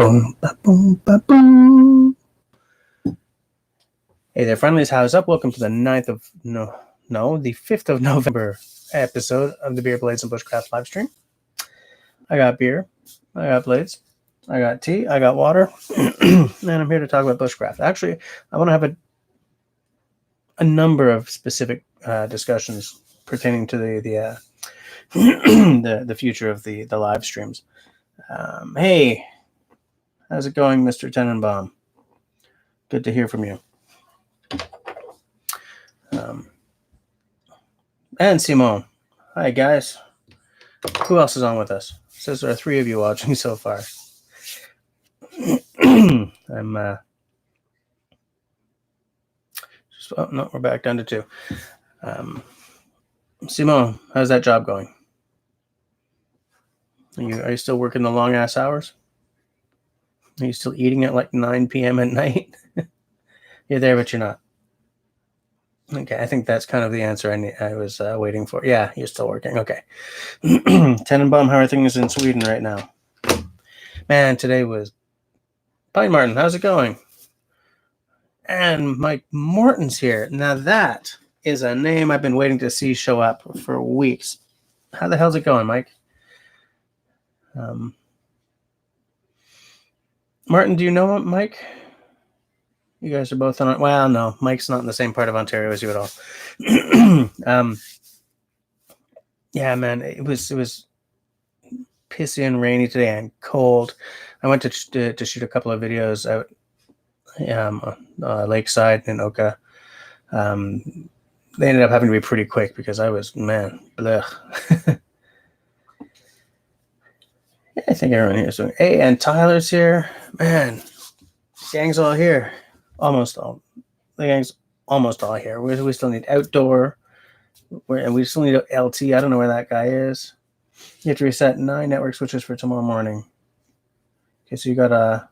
Ba-boom, ba-boom, ba-boom. Hey there, friendlies. How's up? Welcome to the 5th of November episode of the Beer, Blades, and Bushcraft live stream. I got beer, I got blades, I got tea, I got water, and I'm here to talk about bushcraft. Actually, I want to have a number of specific discussions pertaining to the future of the live streams. Hey, how's it going, Mr. Tenenbaum? Good to hear from you. And Simone. Hi, guys. Who else is on with us? It says there are 3 of you watching so far. Oh, no, we're back down to 2. Simone, how's that job going? Are you still working the long ass hours? Are you still eating at like 9 p.m. at night? You're there, but you're not. Okay, I think that's kind of the answer I was waiting for. Yeah, you're still working. Okay. Tenenbaum, how are things in Sweden right now? Man, today was... Pine Martin, how's it going? And Mike Morton's here. Now that is a name I've been waiting to see show up for weeks. How the hell's it going, Mike? Martin, do you know Mike? You guys are both on... Well, no, Mike's not in the same part of Ontario as you at all. Yeah, man, it was pissy and rainy today and cold. I went to shoot a couple of videos out lakeside in Oka. They ended up having to be pretty quick because I was, man, blech. I think everyone here is doing... Hey, and Tyler's here. Man, gang's all here. Almost all. The gang's almost all here. We still need outdoor. And we still need LT. I don't know where that guy is. You have to reset 9 network switches for tomorrow morning. Okay, so you got a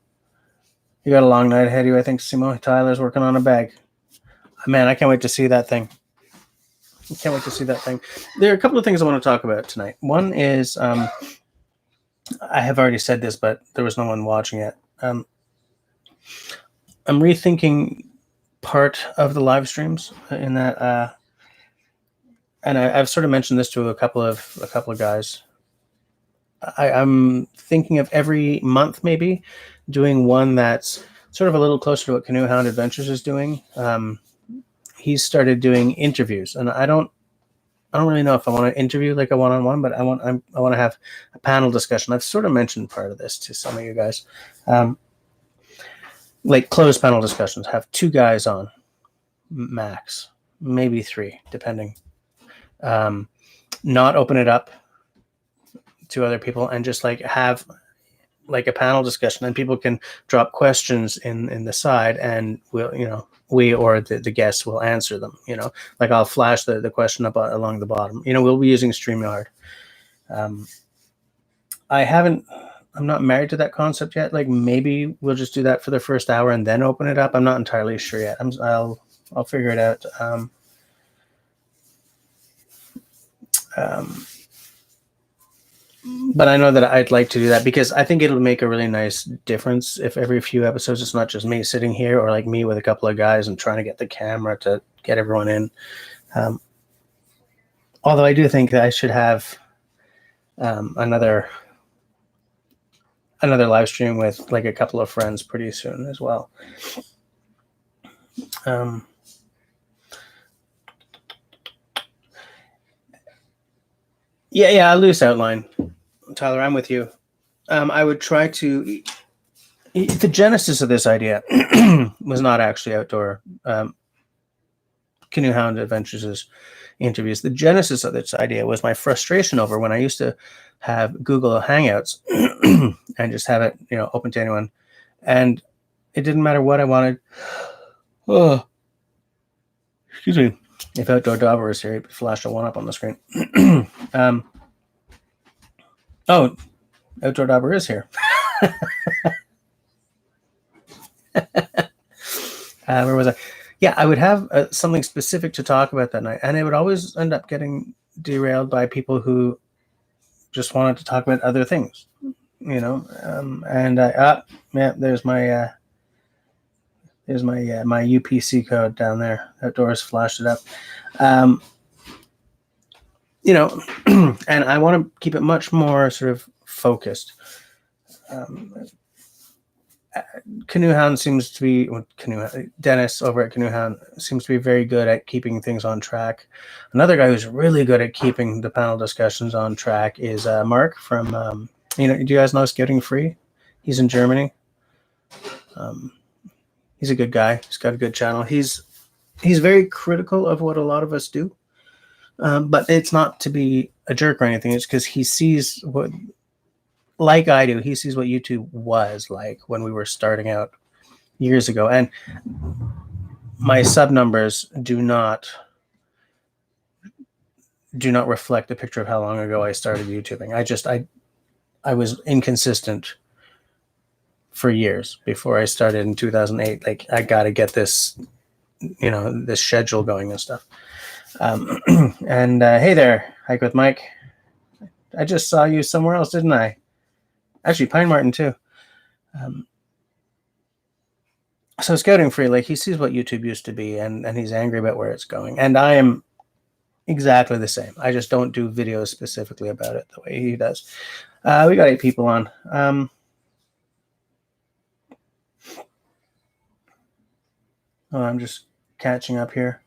long night ahead of you. I think Simone Tyler's working on a bag. Man, I can't wait to see that thing. There are a couple of things I want to talk about tonight. One is, I have already said this, but there was no one watching it. I'm rethinking part of the live streams in that, and I've sort of mentioned this to a couple of guys. I'm thinking of every month maybe doing one that's sort of a little closer to what Canoe Hound Adventures is doing. He's started doing interviews, and I don't really know if I want to interview like a one-on-one, but I want to have a panel discussion. I've sort of mentioned part of this to some of you guys. Like closed panel discussions, have 2 guys on max, maybe 3 depending. Not open it up to other people and just like have like a panel discussion, and people can drop questions in the side, and we or the guests will answer them. Like I'll flash the question up along the bottom. We'll be using StreamYard. I'm not married to that concept yet. Like maybe we'll just do that for the first hour and then open it up. I'm not entirely sure yet. I'll figure it out. But I know that I'd like to do that because I think it'll make a really nice difference if every few episodes it's not just me sitting here or like me with a couple of guys and trying to get the camera to get everyone in. Although I do think that I should have another live stream with like a couple of friends pretty soon as well. Yeah, a loose outline. Tyler, I'm with you. I would try to... The genesis of this idea was not actually outdoor Canoe Hound Adventures' interviews. The genesis of this idea was my frustration over when I used to have Google Hangouts and just have it, open to anyone. And it didn't matter what I wanted. Oh, excuse me. If Outdoor Dauber is here, he'd flash a 1-up on the screen. Oh, Outdoor Dauber is here. Where was I? Yeah, I would have something specific to talk about that night, and it would always end up getting derailed by people who just wanted to talk about other things. you know, and yeah, there's my my UPC code down there. Outdoors flashed it up. Um, you know, and I want to keep it much more sort of focused. Um, Canoe Hound seems to be Dennis over at Canoe Hound seems to be very good at keeping things on track. Another guy who's really good at keeping the panel discussions on track is Mark from do you guys know Scouting Free? He's in Germany. Um, he's a good guy. He's got a good channel. He's very critical of what a lot of us do, but it's not to be a jerk or anything. It's because he sees what, like I do, he sees what YouTube was like when we were starting out years ago, and my sub numbers do not reflect a picture of how long ago I started YouTubing. I was inconsistent for years before I started in 2008. Like, I got to get this, this schedule going and stuff. And hey there, Hike with Mike. I just saw you somewhere else, didn't I? Actually, Pine Martin too. So Scouting Free, like, he sees what YouTube used to be, and he's angry about where it's going. And I am exactly the same. I just don't do videos specifically about it the way he does. We got 8 people on. I'm just catching up here.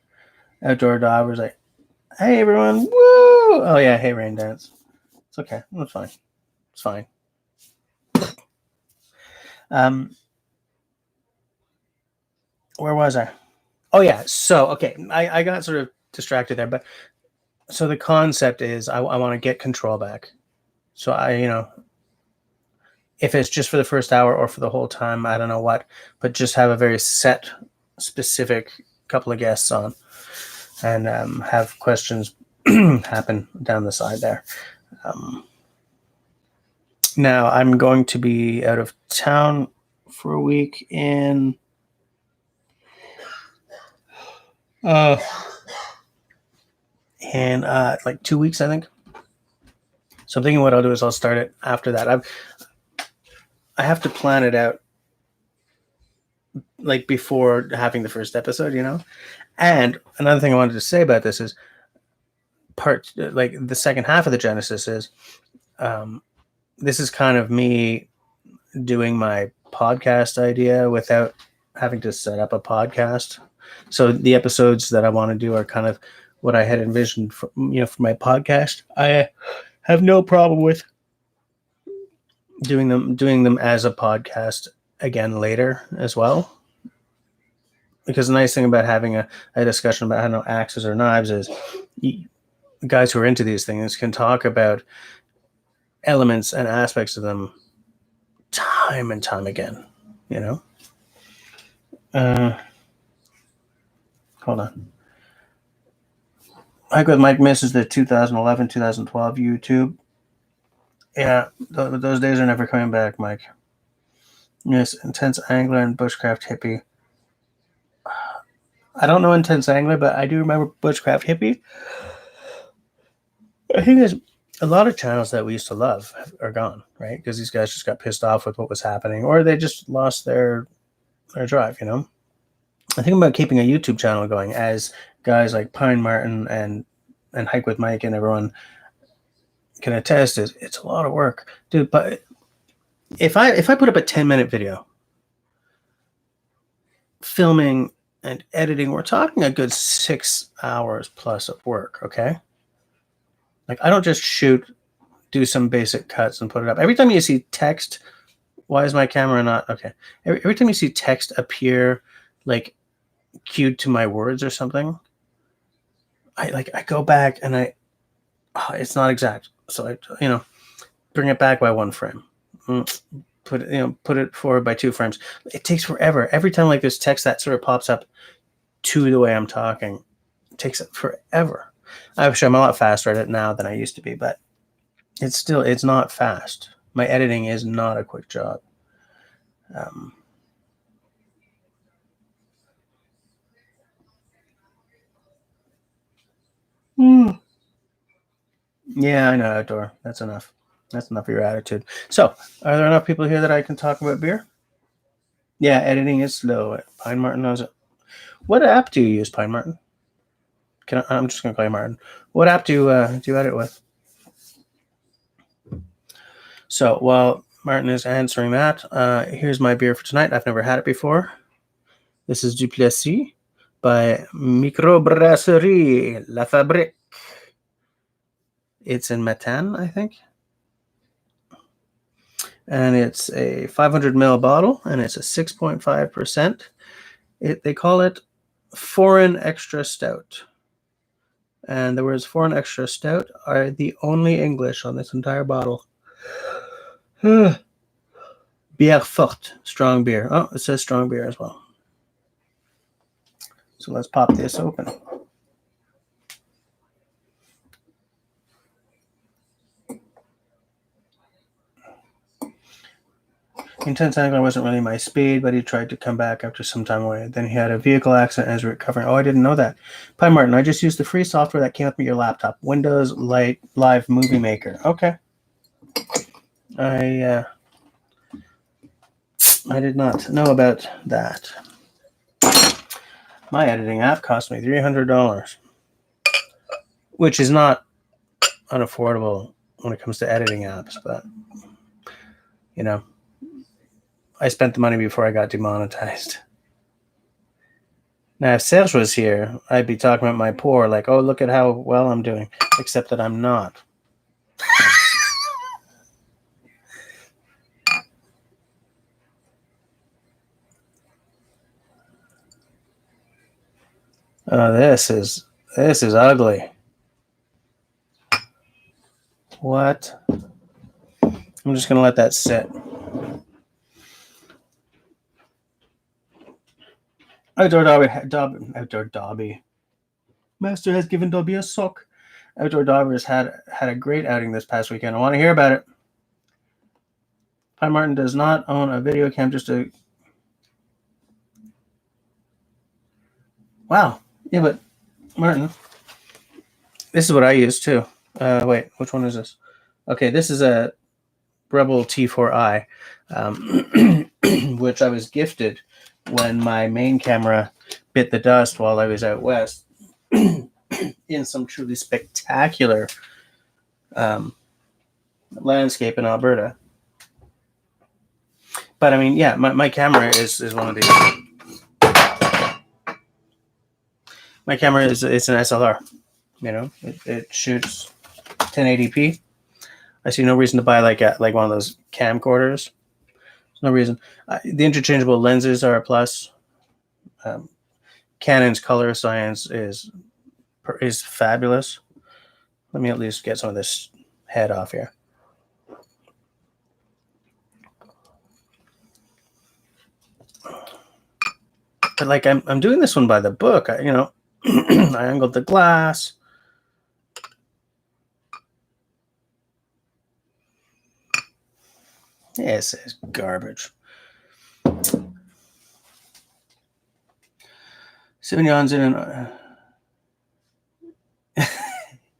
Outdoor Dog was like, hey, everyone. Woo! Oh, yeah. Hey, Rain Dance. It's okay. It's fine. It's fine. Where was I? Oh, yeah. So, okay. I got sort of distracted there. But so the concept is I want to get control back. So if it's just for the first hour or for the whole time, I don't know what, but just have a very set, specific couple of guests on, and have questions happen down the side there. Now I'm going to be out of town for a week in like 2 weeks, I think. So I'm thinking what I'll do is I'll start it after that. I have to plan it out, like, before having the first episode, And another thing I wanted to say about this is like the second half of the Genesis is, this is kind of me doing my podcast idea without having to set up a podcast. So the episodes that I want to do are kind of what I had envisioned for my podcast. I have no problem with doing them as a podcast again later as well. Because the nice thing about having a discussion about, I don't know, axes or knives is guys who are into these things can talk about elements and aspects of them time and time again, Hold on. Hike with Mike misses the 2011, 2012 YouTube. Yeah, those days are never coming back, Mike. Yes, Intense Angler and Bushcraft Hippie. I don't know Intense Angler, but I do remember Bushcraft Hippie. I think there's a lot of channels that we used to love are gone, right? Because these guys just got pissed off with what was happening, or they just lost their drive, I think about keeping a YouTube channel going, as guys like Pine Martin and Hike with Mike and everyone can attest. It's a lot of work, dude. But if I put up a 10-minute video, filming and editing, we're talking a good 6 hours plus of work. Okay, like, I don't just shoot, do some basic cuts and put it up. Every time you see text, why is my camera not okay? Every time you see text appear, like, cued to my words or something, I go back and it's not exact, so I bring it back by 1 frame, put it forward by 2 frames. It takes forever. Every time, like, this text that sort of pops up to the way I'm talking, it takes forever. I'm a lot faster at it now than I used to be, but it's not fast. My editing is not a quick job. Yeah, I know, outdoor. That's enough. That's enough of your attitude. So, are there enough people here that I can talk about beer? Yeah, editing is slow. Pine Martin knows it. What app do you use, Pine Martin? I'm just going to call you Martin. What app do you edit with? So while Martin is answering that, here's my beer for tonight. I've never had it before. This is Duplessis by Microbrasserie La Fabrique. It's in Matan, I think. And it's a 500 ml bottle, and it's a 6.5%. They call it Foreign Extra Stout. And the words Foreign Extra Stout are the only English on this entire bottle. Bière forte, strong beer. Oh, it says strong beer as well. So let's pop this open. Intense angler wasn't really my speed, but he tried to come back after some time away. Then he had a vehicle accident as we were recovering. Oh, I didn't know that. Pie Martin, I just used the free software that came up with your laptop. Windows Live Movie Maker. Okay. I did not know about that. My editing app cost me $300, which is not unaffordable when it comes to editing apps, but you know, I spent the money before I got demonetized. Now, if Serge was here, I'd be talking about my poor, like, oh, look at how well I'm doing, except that I'm not. Oh, this is ugly. What? I'm just gonna let that sit. Outdoor Dobby. Master has given Dobby a sock. Outdoor Dobbers had a great outing this past weekend. I want to hear about it. Pine Martin does not own a video cam, just a... Wow. Yeah, but Martin, this is what I use too. Wait, which one is this? Okay, this is a Rebel T4i, which I was gifted when my main camera bit the dust while I was out west in some truly spectacular landscape in Alberta. But I mean, yeah, my camera is one of these. My camera it's an SLR. You know, it shoots 1080p. I see no reason to buy like one of those camcorders. There's no reason. The interchangeable lenses are a plus. Canon's color science is fabulous. Let me at least get some of this head off here. But like I'm doing this one by the book. I angled the glass. This is garbage. Sauvignon's in an...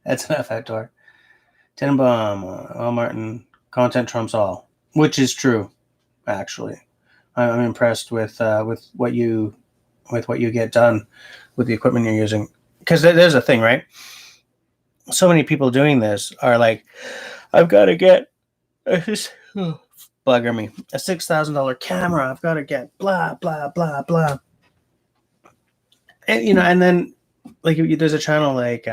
That's enough outdoor. Tenenbaum, L. Martin, content trumps all, which is true, actually. I'm impressed with what you get done with the equipment you're using. Because there's a thing, right? So many people doing this are like, I've got to get this... bugger me. A $6,000 camera. I've got to get blah, blah, blah, blah. And, and then like there's a channel like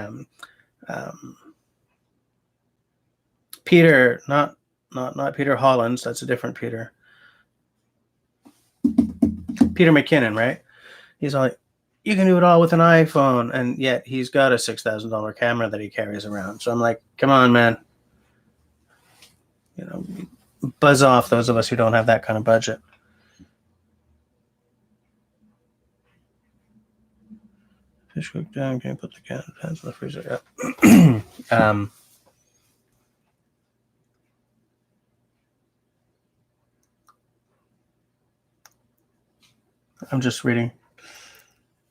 Peter, not Peter Hollins. That's a different Peter. Peter McKinnon, right? He's all like, you can do it all with an iPhone. And yet he's got a $6,000 camera that he carries around. So I'm like, come on, man. Buzz off, those of us who don't have that kind of budget. Fish cooked down, can't put the can in the freezer. Yeah. I'm just reading.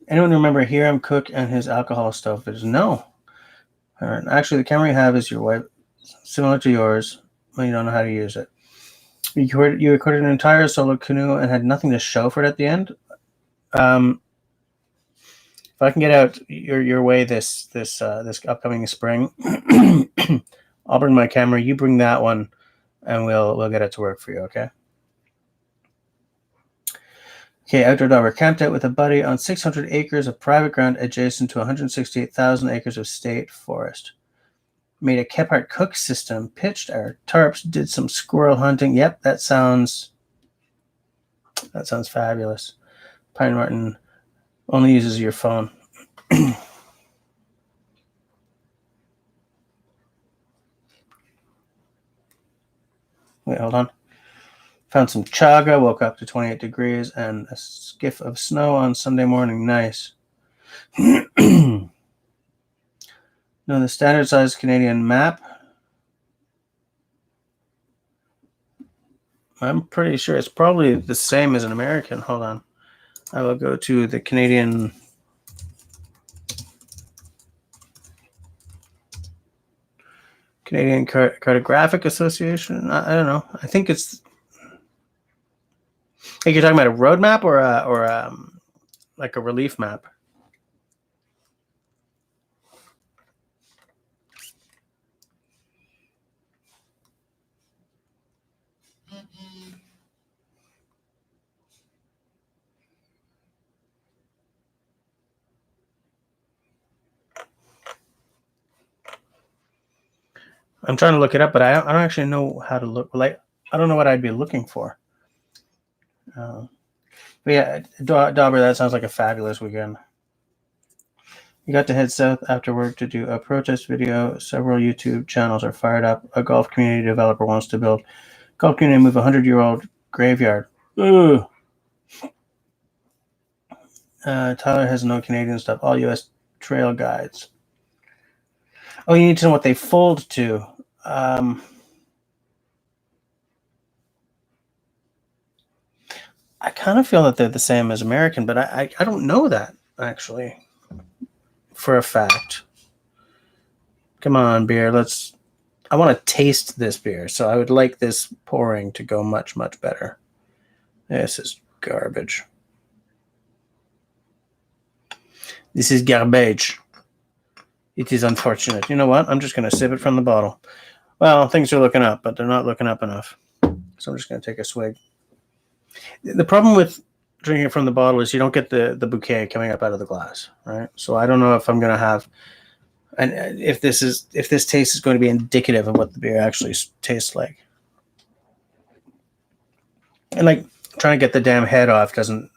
Anyone remember Hiram Cook and his alcohol stove? No. Actually, the camera you have is your wife, similar to yours. Well, you don't know how to use it. You recorded an entire solo canoe and had nothing to show for it at the end. If I can get out your way this upcoming spring, I'll bring my camera. You bring that one, and we'll get it to work for you. Okay. Okay. Outdoor dog. We're camped out with a buddy on 600 acres of private ground adjacent to 168,000 acres of state forest. Made a Kephart cook system. Pitched our tarps. Did some squirrel hunting. Yep, that sounds fabulous. Pine Martin only uses your phone. Wait, hold on. Found some chaga. Woke up to 28 degrees and a skiff of snow on Sunday morning. Nice. No, the standard size Canadian map. I'm pretty sure it's probably the same as an American. Hold on. I will go to the Canadian Cartographic Association. I don't know. I think it's. Like you're talking about a road map or like a relief map. I'm trying to look it up, but I don't actually know how to look. Like I don't know what I'd be looking for. But yeah, Dauber, that sounds like a fabulous weekend. You got to head south after work to do a protest video. Several YouTube channels are fired up. A golf community developer wants to build golf community move 100-year-old graveyard. Ugh. Tyler has no Canadian stuff. All U.S. trail guides. Oh, you need to know what they fold to. I kind of feel that they're the same as American, but I don't know that, actually, for a fact. Come on, beer. I want to taste this beer, so I would like this pouring to go much, much better. This is garbage. This is garbage. It is unfortunate. You know what? I'm just going to sip it from the bottle. Well, things are looking up, but they're not looking up enough. So I'm just going to take a swig. The problem with drinking it from the bottle is you don't get the bouquet coming up out of the glass, right? So I don't know if I'm going to have, and if this taste is going to be indicative of what the beer actually tastes like. And like trying to get the damn head off doesn't.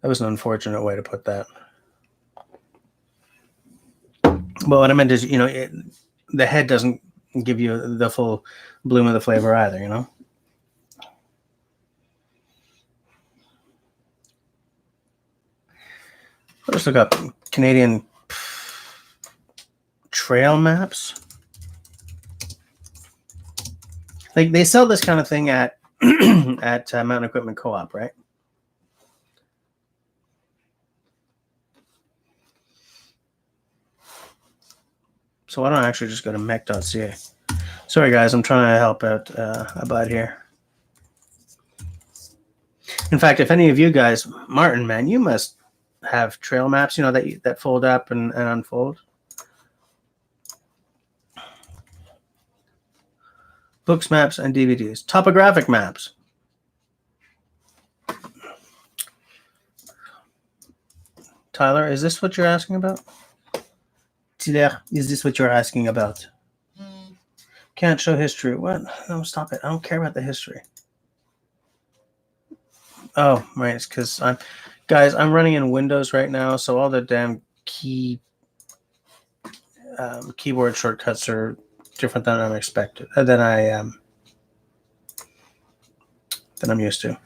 That was an unfortunate way to put that. But what I meant is, the head doesn't give you the full bloom of the flavor either, you know? Let's look up Canadian trail maps. Like they sell this kind of thing at Mountain Equipment Co-op, right? So why don't I actually just go to mech.ca? Sorry, guys, I'm trying to help out a bud here. In fact, if any of you guys, Martin, man, you must have trail maps, that fold up and unfold. Books, maps, and DVDs. Topographic maps. Tyler, is this what you're asking about? Tyler, is this what you're asking about? Can't show history. What? No, stop it. I don't care about the history. Oh, right. It's because I'm running in Windows right now, so all the damn keyboard shortcuts are different than I'm expected. Than I'm used to.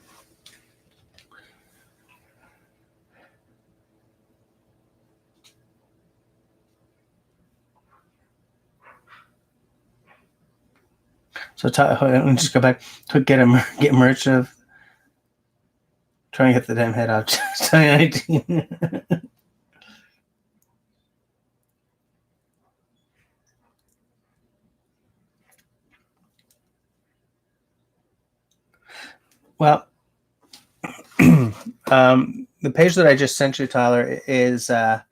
So let me just go back to get merch of trying to get the damn head out. Well, the page that I just sent you, Tyler, is to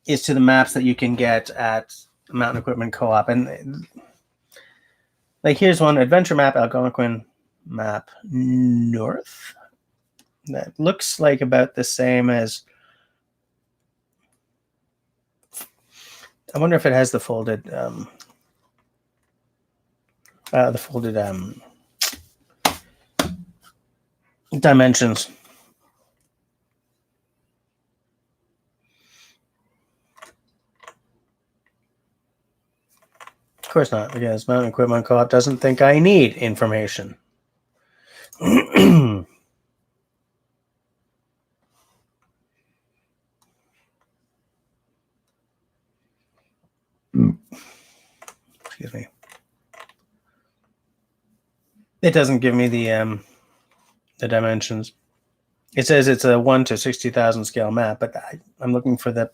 the maps that you can get at Mountain Equipment Co-op. And like, here's one: Adventure Map, Algonquin Map North. That looks like about the same as. I wonder if it has the folded dimensions. Of course not, because Mountain Equipment Co-op doesn't think I need information. Excuse me. It doesn't give me the dimensions. It says it's a 1 to 60,000 scale map, but I'm looking for the.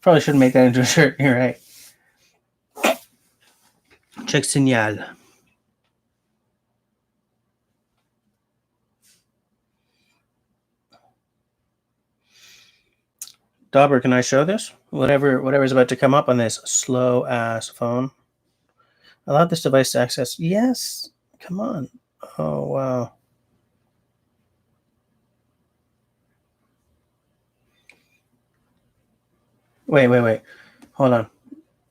Probably shouldn't make that into a shirt. You're right. Check signal. Dauber, can I show this? Whatever's about to come up on this slow ass phone. Allow this device to access. Yes. Come on. Oh wow. Wait. Hold on.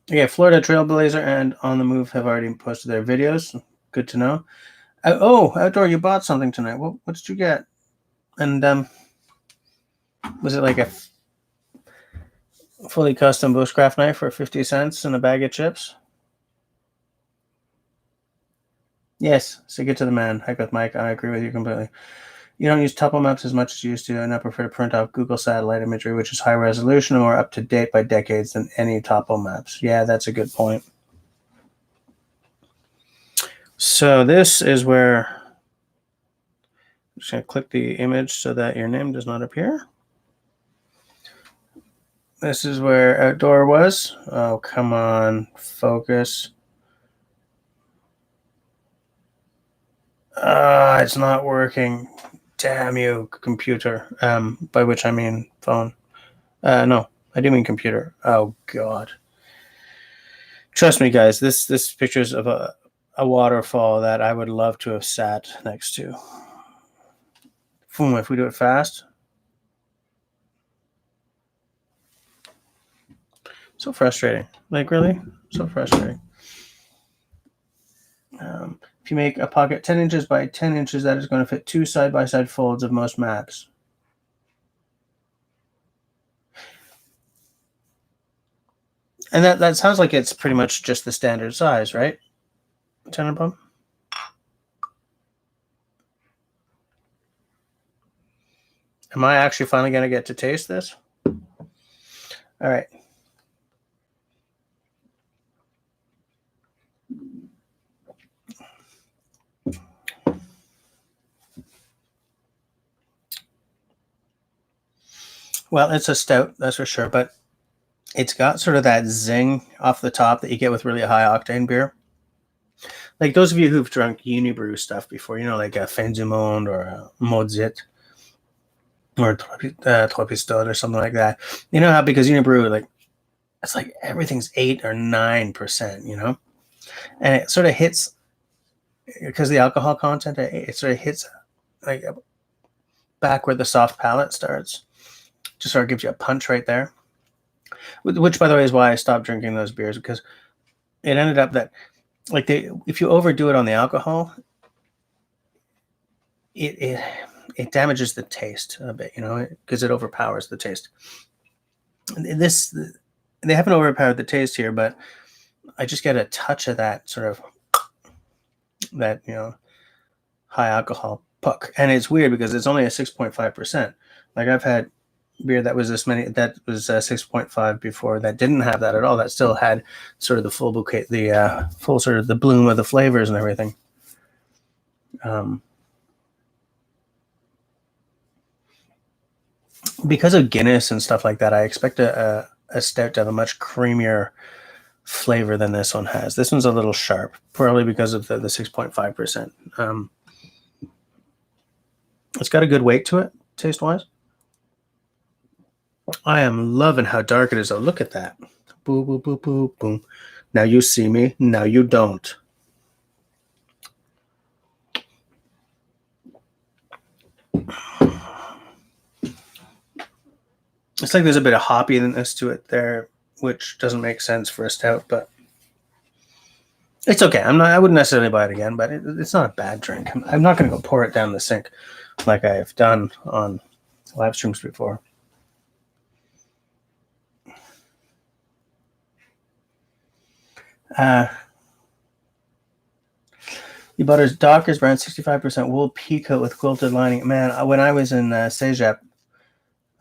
Okay, Florida Trailblazer and On the Move have already posted their videos. Good to know. Outdoor, you bought something tonight. What did you get? And was it like a fully custom bushcraft knife for 50 cents and a bag of chips? Yes, stick it to the man. Heck with Mike. I agree with you completely. You don't use topo maps as much as you used to, and I prefer to print off Google satellite imagery, which is high resolution and more up to date by decades than any topo maps. Yeah, that's a good point. So this is where I'm just going to click the image so that your name does not appear. This is where outdoor was. Oh, come on, focus. It's not working. Damn you, computer. By which I mean phone. No, I do mean computer. Oh God. Trust me, guys. This picture's of a waterfall that I would love to have sat next to. Boom, if we do it fast. So frustrating. Like, really? So frustrating. If you make a pocket 10 inches by 10 inches, that is going to fit 2 side-by-side folds of most maps. And that sounds like it's pretty much just the standard size, right? Tenenbaum? Am I actually finally going to get to taste this? All right. Well, it's a stout, that's for sure, but it's got sort of that zing off the top that you get with really high octane beer. Like those of you who've drunk Unibrew stuff before, you know, like a Fin du Monde or a Mozit or Tropistot or something like that. You know how, because Unibrew, like, it's like everything's 8 or 9%, you know? And it sort of hits, because the alcohol content, it sort of hits like back where the soft palate starts. Just sort of gives you a punch right there. Which, by the way, is why I stopped drinking those beers, because it ended up that, like, if you overdo it on the alcohol, it damages the taste a bit, you know, because it overpowers the taste. They haven't overpowered the taste here, but I just get a touch of that sort of, that, you know, high alcohol puck. And it's weird because it's only a 6.5%. Like, I've had beer that was this many, that was 6.5 before, that didn't have that at all. That still had sort of the full bouquet, the full sort of the bloom of the flavors and everything. because of Guinness and stuff like that, I expect a stout to have a much creamier flavor than this one has. This one's a little sharp, probably because of the 6.5%. It's got a good weight to it, taste-wise. I am loving how dark it is, though. Look at that. Boom, boom, boom, boom, boom. Now you see me, now you don't. It's like there's a bit of hoppiness to it there, which doesn't make sense for a stout, but it's okay. I wouldn't necessarily buy it again, but it's not a bad drink. I'm not going to go pour it down the sink like I've done on live streams before. You bought his Dockers brand 65% wool pea coat with quilted lining. Man, when I was in Cégep,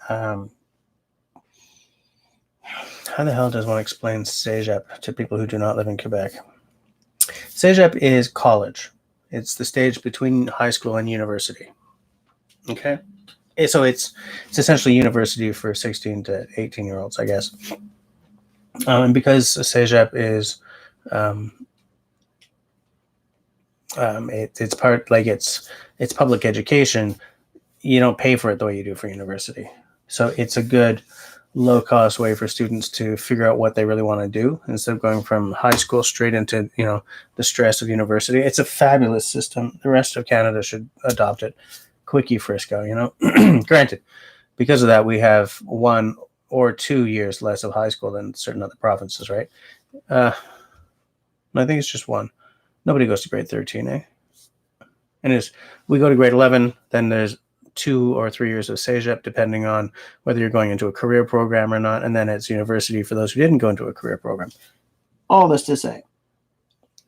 how the hell does one explain Cégep to people who do not live in Quebec? Cégep is college. It's the stage between high school and university. Okay? So it's essentially university for 16 to 18-year-olds, I guess. And because Cégep is it's part, like it's public education, you don't pay for it the way you do for university. So it's a good low-cost way for students to figure out what they really want to do instead of going from high school straight into the stress of university. It's a fabulous system. The rest of Canada should adopt it. Quickie Frisco, Granted, because of that, we have 1 or 2 years less of high school than certain other provinces, right? I think it's just 1. Nobody goes to grade 13, eh? And we go to grade 11, then there's 2 or 3 years of Cégep, depending on whether you're going into a career program or not, and then it's university for those who didn't go into a career program. All this to say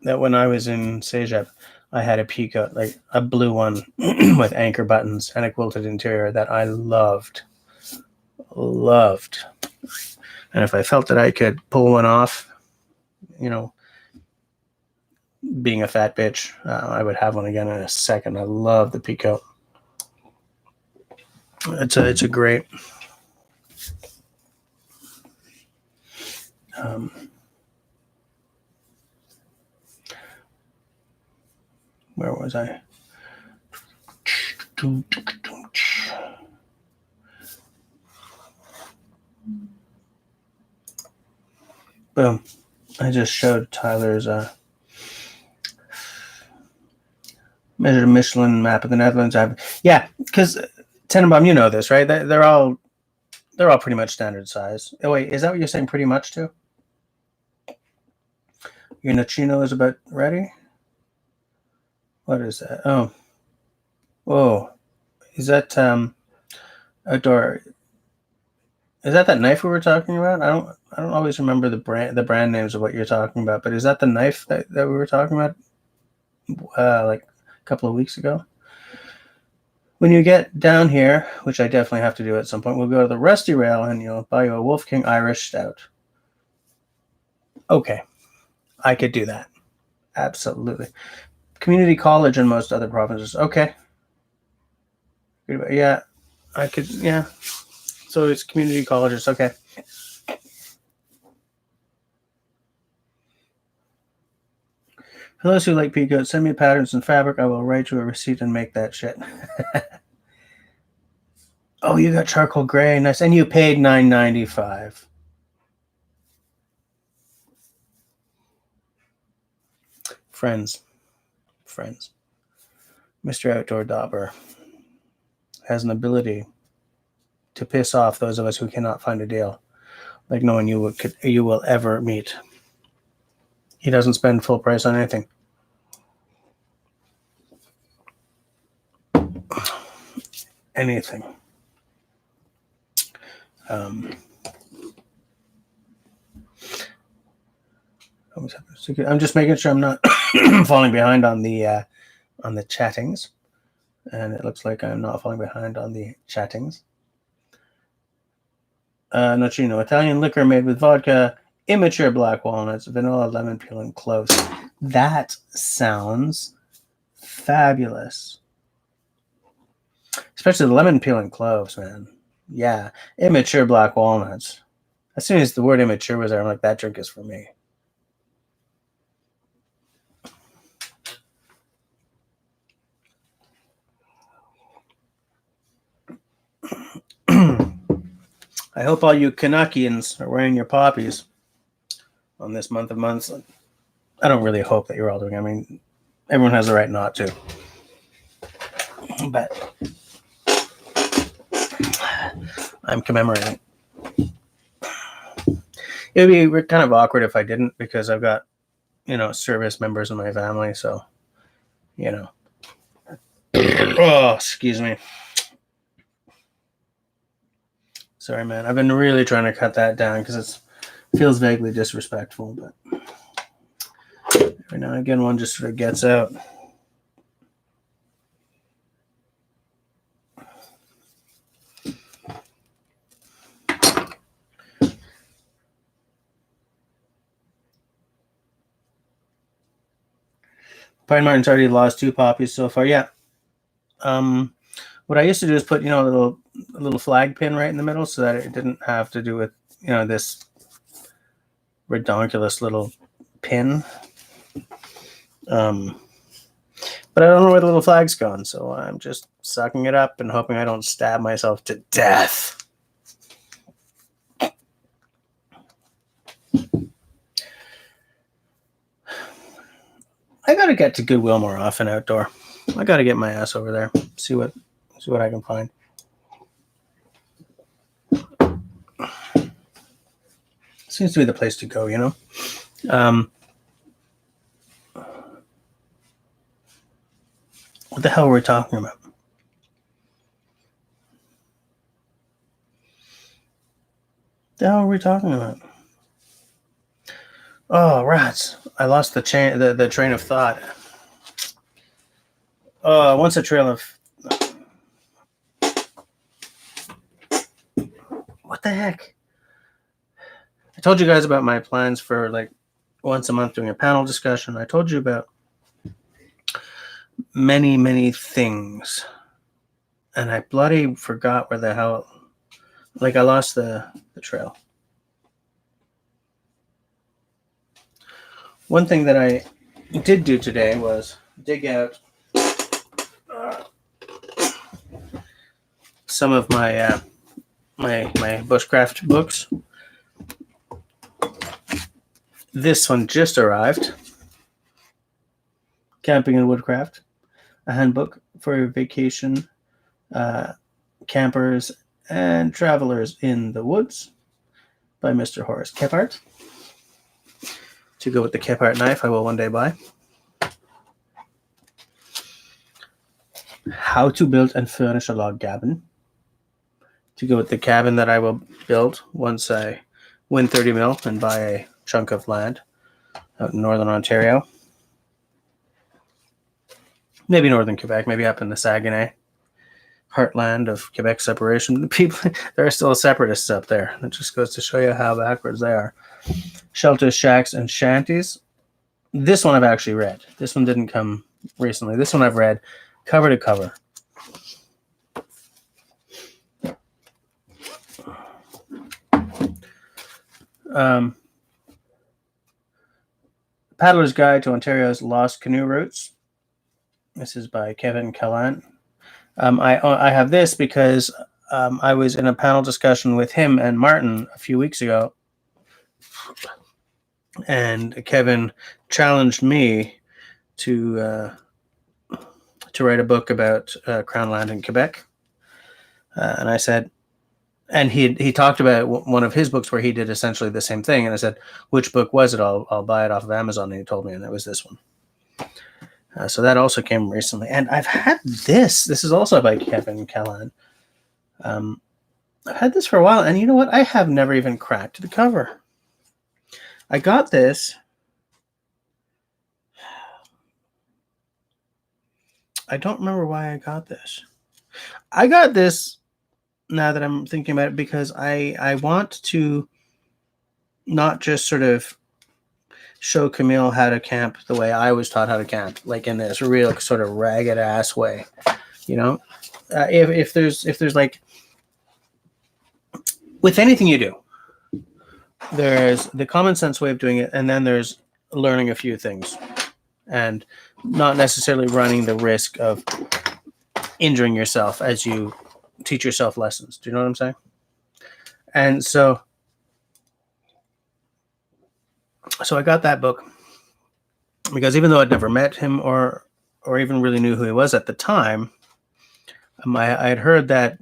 that when I was in Cégep, I had a pea coat, like a blue one with anchor buttons and a quilted interior that I loved. And if I felt that I could pull one off, being a fat bitch, I would have one again in a second. I love the pea coat. It's a great where was I? Boom. I just showed Tyler's measured a Michelin map of the Netherlands. Yeah, because Tenenbaum, you know this, right? They're all pretty much standard size. Oh wait, is that what you're saying? Pretty much too. Your Nocino is about ready. What is that? Oh, whoa, is that outdoor? Is that knife we were talking about? I don't always remember the brand names of what you're talking about, but is that the knife that we were talking about like a couple of weeks ago? When you get down here, which I definitely have to do at some point, we'll go to the Rusty Rail and you'll buy you a Wolf King Irish Stout. Okay, I could do that. Absolutely. Community college in most other provinces. Okay. Yeah, I could. Yeah. So it's community colleges. Okay. For those who like pea coats, send me patterns and fabric. I will write you a receipt and make that shit. Oh, you got charcoal gray. Nice. And you paid $9.95. Friends. Mr. Outdoor Dauber has an ability to piss off those of us who cannot find a deal like no one you will ever meet. He doesn't spend full price on anything. Anything. I'm just making sure I'm not falling behind on the chattings, and it looks like I'm not falling behind on the chattings. Nocino, Italian liquor made with vodka, immature black walnuts, vanilla, lemon peel, and cloves. That sounds fabulous. Especially the lemon peel and cloves, man. Yeah, immature black walnuts. As soon as the word immature was there, I'm like, that drink is for me. I hope all you Canuckians are wearing your poppies on this month of months. I don't really hope that you're all doing it. I mean, everyone has the right not to. But I'm commemorating. It would be kind of awkward if I didn't, because I've got, service members in my family. So, oh, excuse me. Sorry, man. I've been really trying to cut that down because it feels vaguely disrespectful. But every now and again, one just sort of gets out. Pine Martin's already lost 2 poppies so far. Yeah. What I used to do is put, a little flag pin right in the middle so that it didn't have to do with, this redonkulous little pin. But I don't know where the little flag's gone, so I'm just sucking it up and hoping I don't stab myself to death. I gotta get to Goodwill more often outdoor. I gotta get my ass over there, see what I can find. Seems to be the place to go, What the hell were we talking about? Oh, rats. I lost the train of thought. Once a trail of... What the heck? I told you guys about my plans for, like, once a month doing a panel discussion. I told you about many, many things. And I bloody forgot where the hell... Like, I lost the trail. One thing that I did do today was dig out some of my my bushcraft books. This one just arrived. Camping and Woodcraft, a handbook for vacation campers and travelers in the woods, by Mr. Horace Kephart. To go with the Kephart knife I will one day buy. How to build and furnish a log cabin. To go with the cabin that I will build once I win 30 mil and buy a chunk of land out in northern Ontario. Maybe northern Quebec, maybe up in the Saguenay heartland of Quebec separation. There are still separatists up there. That just goes to show you how backwards they are. Shelters, shacks, and shanties. This one I've actually read. This one didn't come recently. This one I've read cover to cover. Paddler's Guide to Ontario's Lost Canoe Routes. This is by Kevin Callan. I have this because I was in a panel discussion with him and Martin a few weeks ago, and Kevin challenged me to write a book about Crown land in Quebec, and I said, and he talked about one of his books where he did essentially the same thing, and I said, which book was it? I'll buy it off of Amazon, and he told me, and it was this one. So that also came recently. And I've had this. This is also by Kevin Callan. I've had this for a while. And you know what? I have never even cracked the cover. I got this. I don't remember why I got this. I got this, now that I'm thinking about it, because I want to not just sort of show Camille how to camp the way I was taught how to camp, like in this real sort of ragged ass way, if there's like with anything you do, there's the common sense way of doing it, and then there's learning a few things and not necessarily running the risk of injuring yourself as you teach yourself lessons. Do you know what I'm saying? And so I got that book because even though I'd never met him or even really knew who he was at the time, I had heard that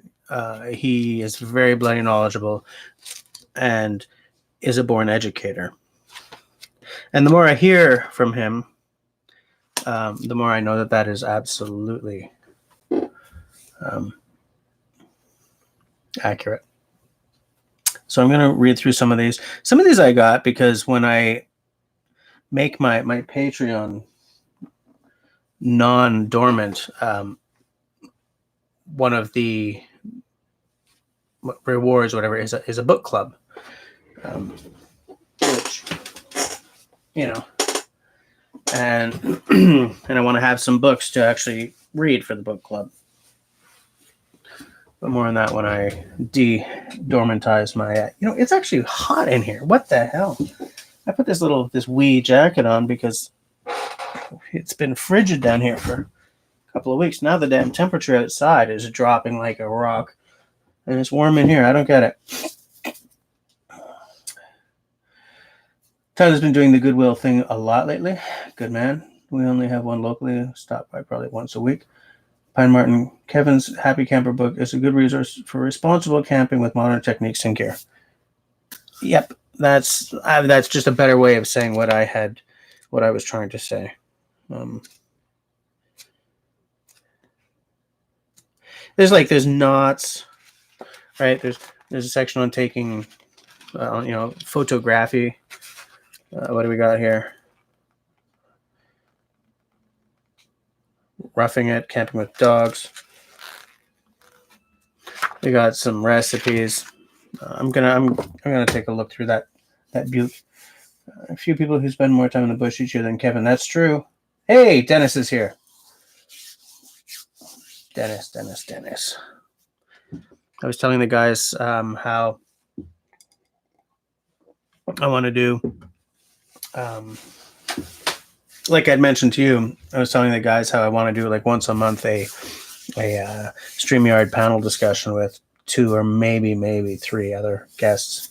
he is very bloody knowledgeable and is a born educator. And the more I hear from him, the more I know that is absolutely accurate. So I'm going to read through some of these. Some of these I got because when I make my Patreon non-dormant, one of the rewards, whatever, is a book club, which, you know, and and I want to have some books to actually read for the book club. But more on that when I de-dormantize my. It's actually hot in here. What the hell? I put this wee jacket on because it's been frigid down here for a couple of weeks. Now the damn temperature outside is dropping like a rock, and it's warm in here. I don't get it. Tyler's been doing the Goodwill thing a lot lately. Good man. We only have one locally. Stop by probably once a week. Pine Martin, Kevin's Happy Camper book is a good resource for responsible camping with modern techniques and gear. Yep, that's just a better way of saying what I was trying to say. There's knots, right? There's a section on taking, photography. What do we got here? Roughing it, camping with dogs. We got some recipes. I'm gonna take a look through that butte. A few people who spend more time in the bush each year than Kevin. That's true. Hey, Dennis is here. Dennis. I was telling the guys how I want to do. Like I'd mentioned to you, I was telling the guys how I want to do like once a month a StreamYard panel discussion with 2 or maybe 3 other guests,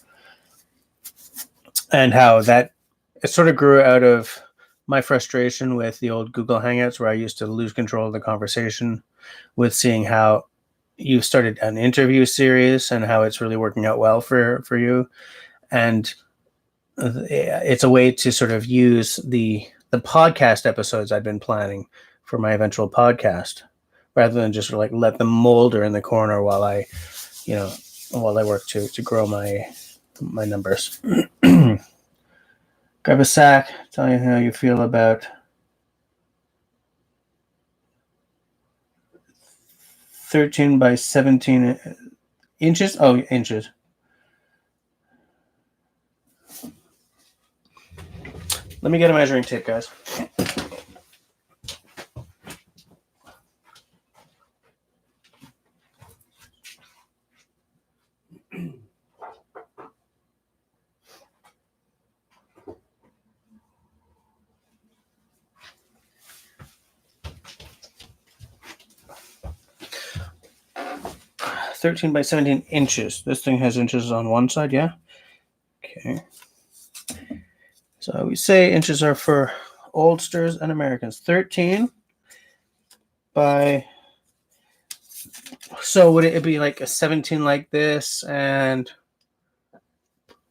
and how that it sort of grew out of my frustration with the old Google Hangouts, where I used to lose control of the conversation, with seeing how you started an interview series and how it's really working out well for you, and it's a way to sort of use the podcast episodes I've been planning for my eventual podcast, rather than just sort of like let them molder in the corner while I work to grow my numbers. Grab a sack, tell you how you feel about 13 by 17 inches. Oh, inches. Let me get a measuring tape, guys. $13 by 17 inches. This thing has inches on one side, yeah? Okay. So we say inches are for oldsters and Americans. 13 by... So would it be like a 17 like this and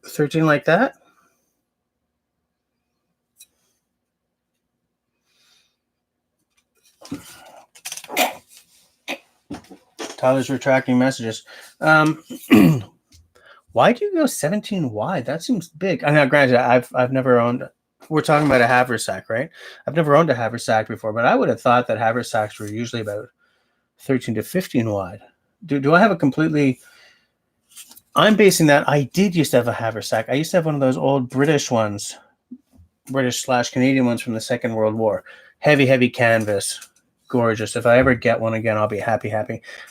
13 like that? Tyler's retracting messages. Why do you go 17 wide? That seems big. I mean, granted, I've never owned. We're talking about a haversack, right? I've never owned a haversack before, but I would have thought that haversacks were usually about 13 to 15 wide. Do I have a completely? I'm basing that. I did used to have a haversack. I used to have one of those old British ones, British/Canadian ones from the Second World War. Heavy canvas. Gorgeous. If I ever get one again, I'll be happy.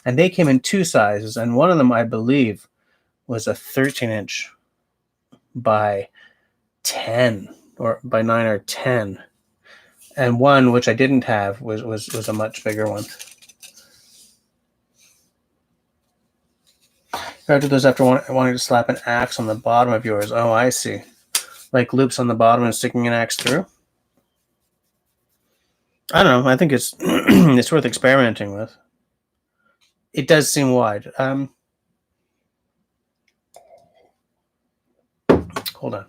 And they came in 2 sizes, and one of them, I believe, was a 13-inch by 10 or by 9 or 10. And one which I didn't have was a much bigger one. How did those after wanting to slap an axe on the bottom of yours? Oh, I see. Like loops on the bottom and sticking an axe through? I don't know. I think it's it's worth experimenting with. It does seem wide. Hold on.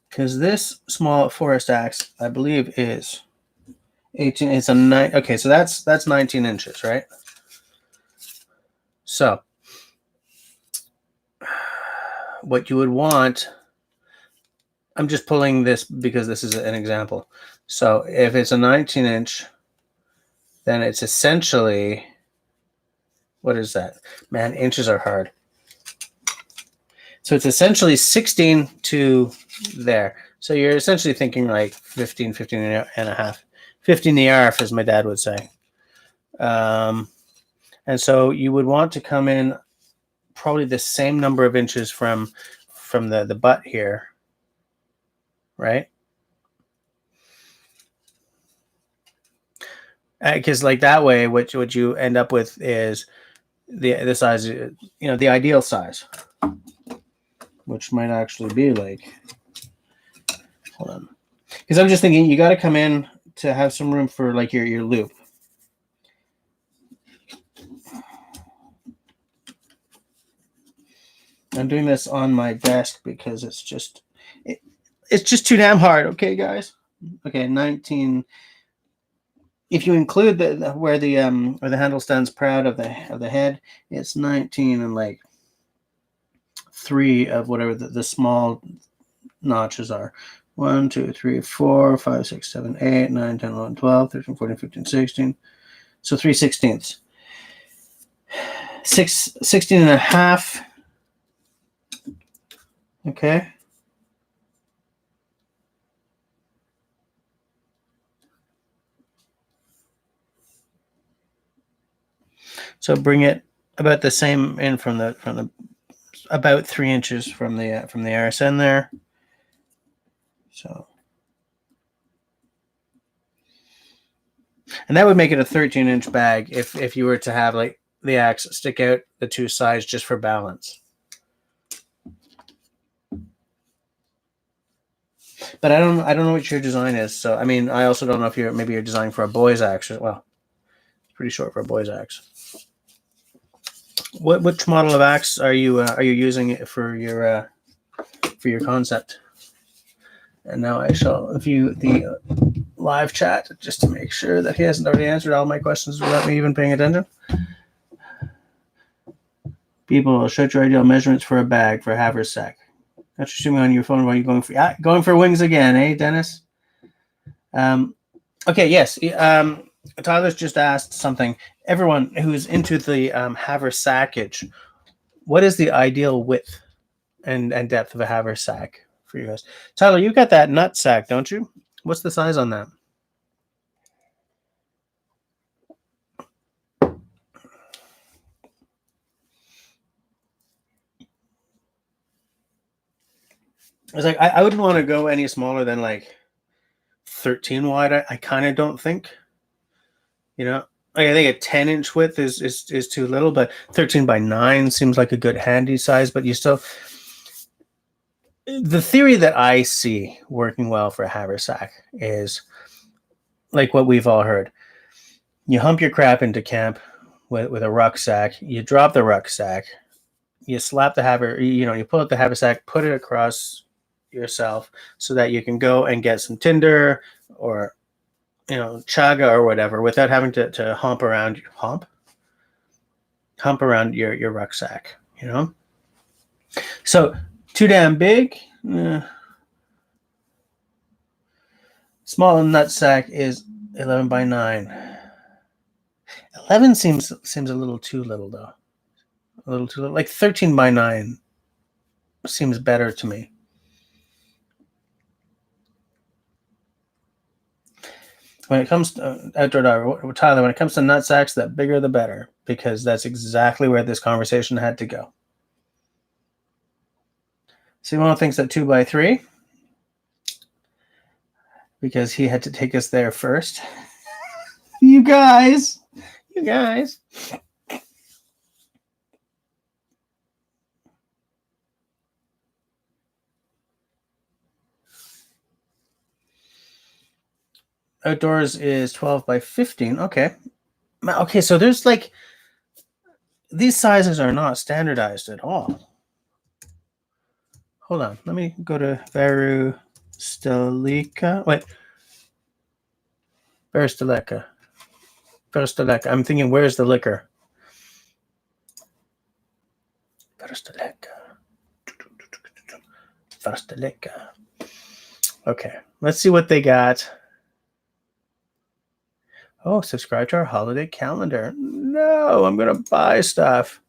Because this small forest axe, I believe, is 18. It's a 9. Okay, so that's 19 inches, right? So what you would want, I'm just pulling this because this is an example. So if it's a 19-inch, then it's essentially, what is that? Man, inches are hard. So it's essentially 16 to there. So you're essentially thinking like 15 and a half. 15 the arf, as my dad would say. And so you would want to come in probably the same number of inches from the butt here, right? Because like that way, what you end up with is the size, the ideal size, which might actually be like, hold on, because I'm just thinking you got to come in to have some room for like your loop. I'm doing this on my desk because it's just too damn hard. Okay, guys. Okay, 19. If you include where the handle stands proud of the head, it's 19 and like 3 of whatever the small notches are. 1, 2, 3, 4, 5, 6, 7, 8, 9, 10, 11, 12, 13, 14, 15, 16. So 3/16. 16 and a half. Okay. So bring it about the same in from the about 3 inches from the RSN there. So, and that would make it a 13-inch bag if you were to have like the axe stick out the two sides just for balance. But I don't know what your design is. So I mean, I also don't know if you're designing for a boy's axe. Well, it's pretty short for a boy's axe. Which model of axe are you using for your concept? And now I shall view the live chat just to make sure that he hasn't already answered all my questions without me even paying attention. People, show your ideal measurements for a bag for a haversack. Got you zooming on your phone while you're going for wings again, eh, Dennis? Okay, yes. Tyler's just asked something. Everyone who's into the haversackage, what is the ideal width and depth of a haversack for you guys? Tyler, you got that nut sack, don't you? What's the size on that? I was like, I wouldn't want to go any smaller than like 13 wide. I kind of don't think. Like I think a 10-inch width is too little, but 13 by 9 seems like a good handy size. But you still, the theory that I see working well for a haversack is like what we've all heard. You hump your crap into camp with a rucksack. You drop the rucksack. You slap the you pull out the haversack, put it across yourself so that you can go and get some tinder or chaga or whatever without having to hump around your rucksack. So too damn big. Small nutsack is 11 by 9. 11 seems a little too little though. A little too little. Like 13 by 9 seems better to me. When it comes to outdoor dog, Tyler, when it comes to nut sacks, the bigger the better, because that's exactly where this conversation had to go. Simone thinks that 2x3 because he had to take us there first. You guys. Outdoors is 12x15. Okay. Okay, so there's like, these sizes are not standardized at all. Hold on. Let me go to Verustelika. Wait. Verustelika. I'm thinking, where's the liquor? Verustelika. Okay. Let's see what they got. Oh, subscribe to our holiday calendar. No, I'm going to buy stuff.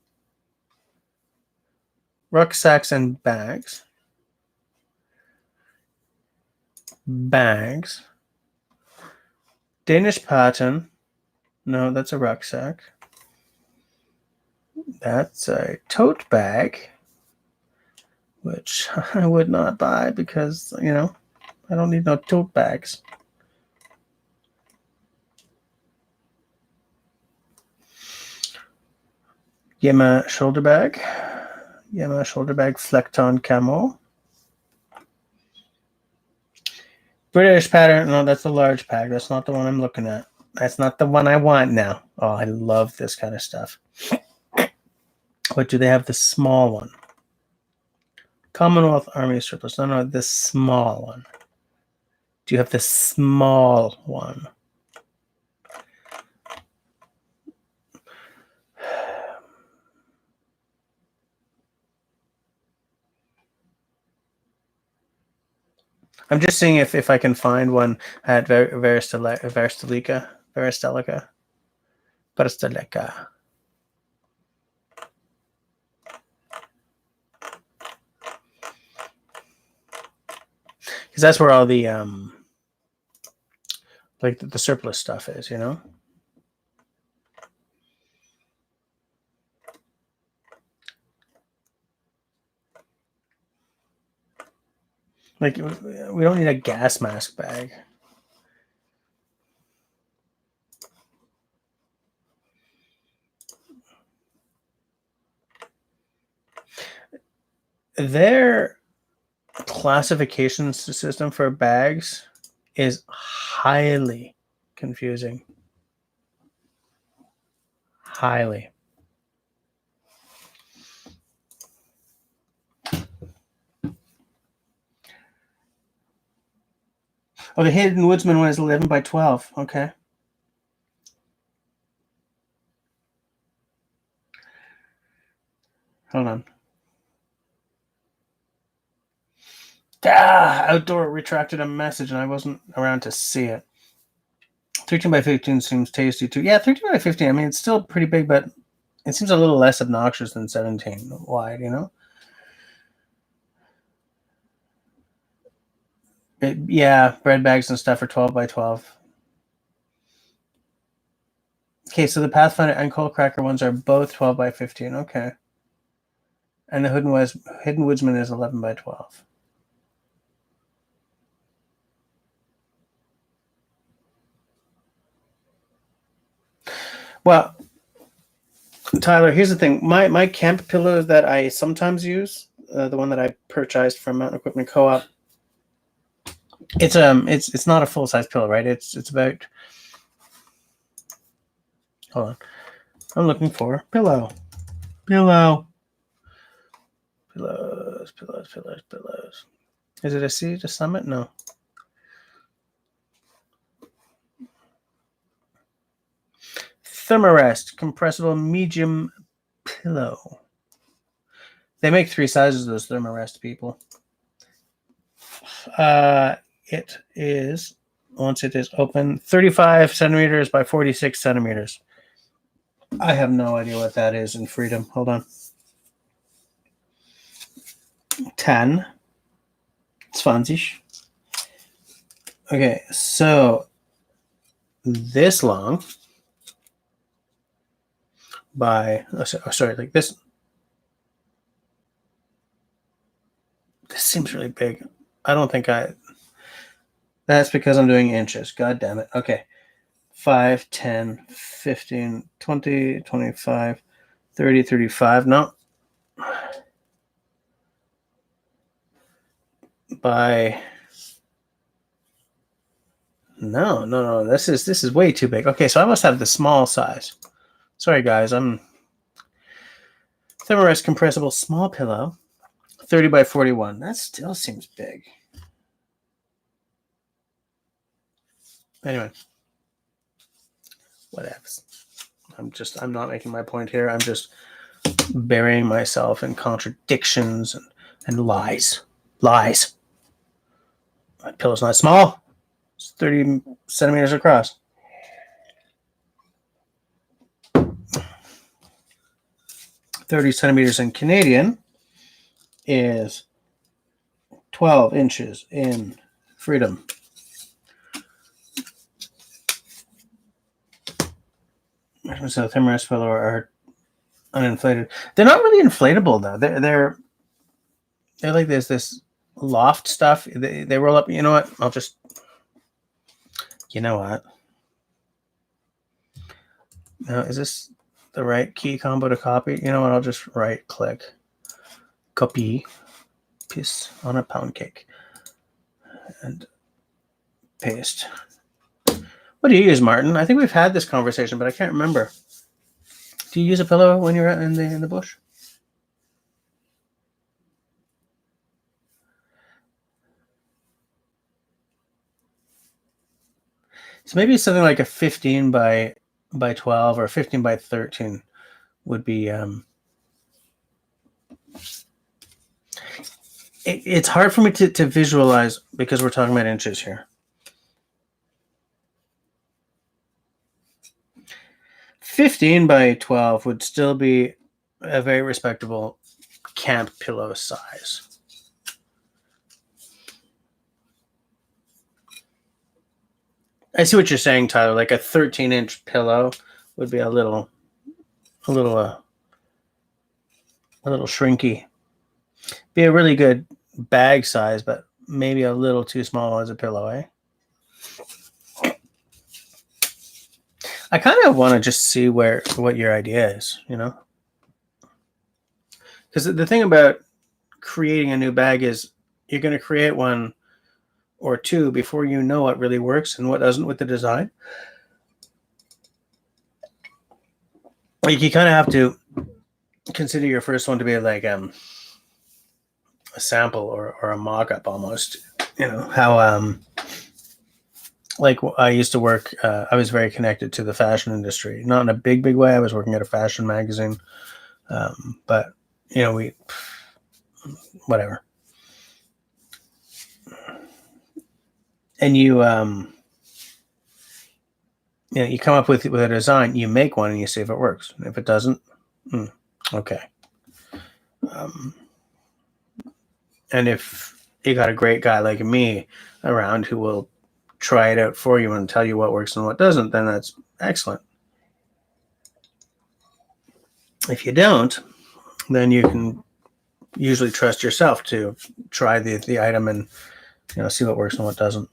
Rucksacks and bags. Danish pattern. No, that's a rucksack. That's a tote bag, which I would not buy because, I don't need no tote bags. Yema shoulder bag. Flecton camo. British pattern. No, that's a large pack. That's not the one I'm looking at. That's not the one I want now. Oh, I love this kind of stuff. What do they have? The small one. Commonwealth Army surplus. No, the small one. Do you have the small one? I'm just seeing if I can find one at Verustelika. Because that's where all the like the surplus stuff is, Like, we don't need a gas mask bag. Their classification system for bags is highly confusing. Highly. Oh, the Hidden Woodsman one is 11x12. Okay. Hold on. Outdoor retracted a message and I wasn't around to see it. 13x15 seems tasty too. Yeah, 13x15. I mean, it's still pretty big, but it seems a little less obnoxious than 17 wide, Yeah, bread bags and stuff are 12x12. Okay, so the Pathfinder and Cold Cracker ones are both 12x15. Okay. And the Hidden Woodsman is 11x12. Well, Tyler, here's the thing. My camp pillow that I sometimes use, the one that I purchased from Mountain Equipment Co-op, it's not a full size pillow, right? It's about. Hold on, I'm looking for pillows. Is it a C to Summit? No. Thermarest compressible medium pillow. They make 3 sizes of those Thermarest, people. It is, once it is open, 35 centimeters by 46 centimeters. I have no idea what that is in freedom. Hold on. 10. 20. Okay, so this long by, sorry, like this. This seems really big. I don't think that's because I'm doing inches. God damn it. Okay. 5, 10, 15, 20, 25, 30, 35. No. By no. This is way too big. Okay, so I must have the small size. Sorry guys, I'm Thermarest compressible small pillow, 30 by 41. That still seems big. Anyway, whatever. I'm not making my point here. I'm just burying myself in contradictions and lies. Lies. My pillow's not small. It's 30 centimeters across. 30 centimeters in Canadian is 12 inches in freedom. So Thermarest pillow are uninflated. They're not really inflatable though. They're like this loft stuff. They roll up. You know what? You know what? Now, is this the right key combo to copy? You know what? I'll just right click, copy, paste on a pound cake, and paste. What do you use, Martin? I think we've had this conversation, but I can't remember. Do you use a pillow when you're out in the bush? So maybe something like a 15 by 12 or 15 by 13 would be. It's hard for me to visualize because we're talking about inches here. 15 by 12 would still be a very respectable camp pillow size. I see what you're saying, Tyler. Like a 13-inch pillow would be a little shrinky. Be a really good bag size, but maybe a little too small as a pillow, eh? I kind of want to just see what your idea is, you know? Because the thing about creating a new bag is you're going to create one or two before you know what really works and what doesn't with the design. Like you kind of have to consider your first one to be like a sample or a mock-up almost. You know how like I used to work. I was very connected to the fashion industry, not in a big way. I was working at a fashion magazine, but you know whatever. And you come up with a design, you make one, and you see if it works. If it doesn't, okay. And if you got a great guy like me around who will try it out for you and tell you what works and what doesn't, then that's excellent. If you don't, then you can usually trust yourself to try the item and see what works and what doesn't.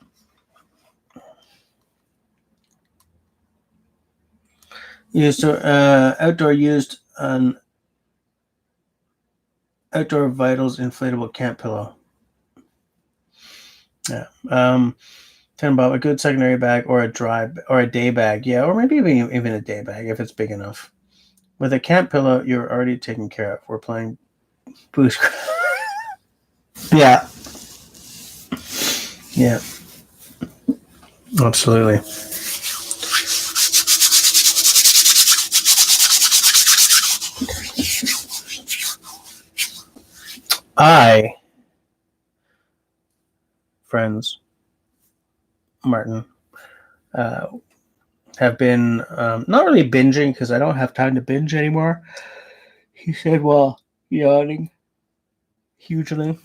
Used outdoor used on Outdoor Vitals inflatable camp pillow. Yeah. $10, a good secondary bag or a day bag. Yeah, or maybe even a day bag if it's big enough. With a camp pillow, you're already taken care of. We're playing Bushcraft. Yeah. Yeah. Absolutely. Friends, Martin, have been not really binging because I don't have time to binge anymore. He said while yawning hugely.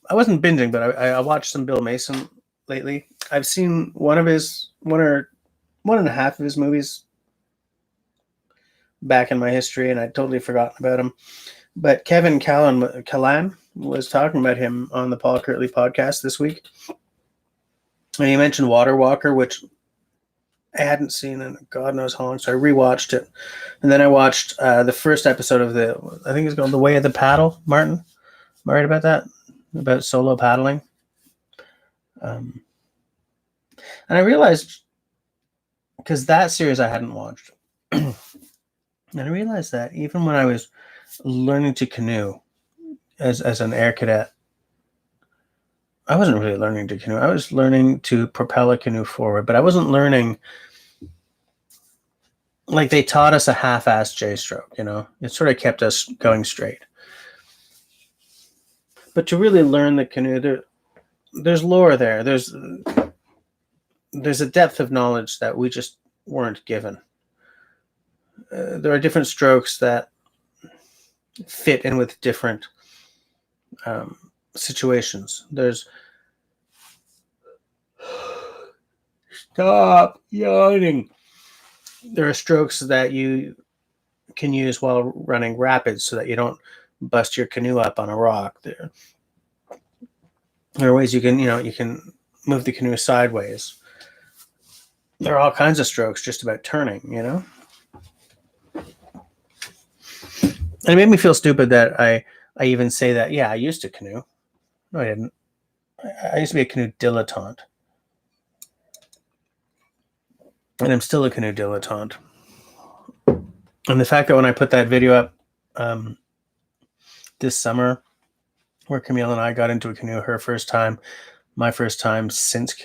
I wasn't binging, but I watched some Bill Mason lately. I've seen one and a half of his movies back in my history, and I'd totally forgotten about him. But Kevin Callan was talking about him on the Paul Kirtley podcast this week. And he mentioned Water Walker, which I hadn't seen in God knows how long, so I rewatched it. And then I watched the first episode of I think it's called The Way of the Paddle, Martin. Am I right about that? About solo paddling? And I realized, because that series I hadn't watched, and I realized that even when I was learning to canoe as an air cadet, I wasn't really learning to canoe. I was learning to propel a canoe forward, but I wasn't learning, like they taught us a half-assed J-stroke, you know? It sort of kept us going straight. But to really learn the canoe, there's lore there. There's a depth of knowledge that we just weren't given. There are different strokes that fit in with different situations. There's stop yawning. There are strokes that you can use while running rapids so that you don't bust your canoe up on a rock. There are ways you can move the canoe sideways. There are all kinds of strokes just about turning, you know? And it made me feel stupid that I even say that, yeah, I used to canoe. No, I didn't. I used to be a canoe dilettante. And I'm still a canoe dilettante. And the fact that when I put that video up this summer, where Camille and I got into a canoe, her first time, my first time since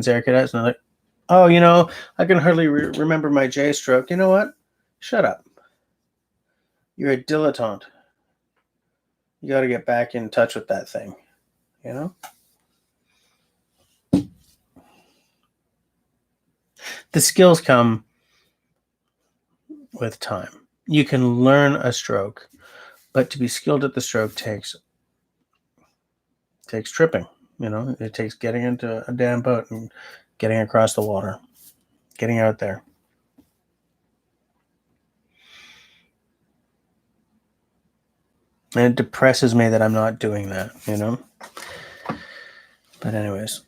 Air Cadets, and I'm like, oh, I can hardly remember my J stroke. You know what? Shut up. You're a dilettante. You got to get back in touch with that thing, you know? The skills come with time. You can learn a stroke, but to be skilled at the stroke takes tripping, you know? It takes getting into a damn boat and getting across the water, getting out there. And it depresses me that I'm not doing that, you know? But anyways,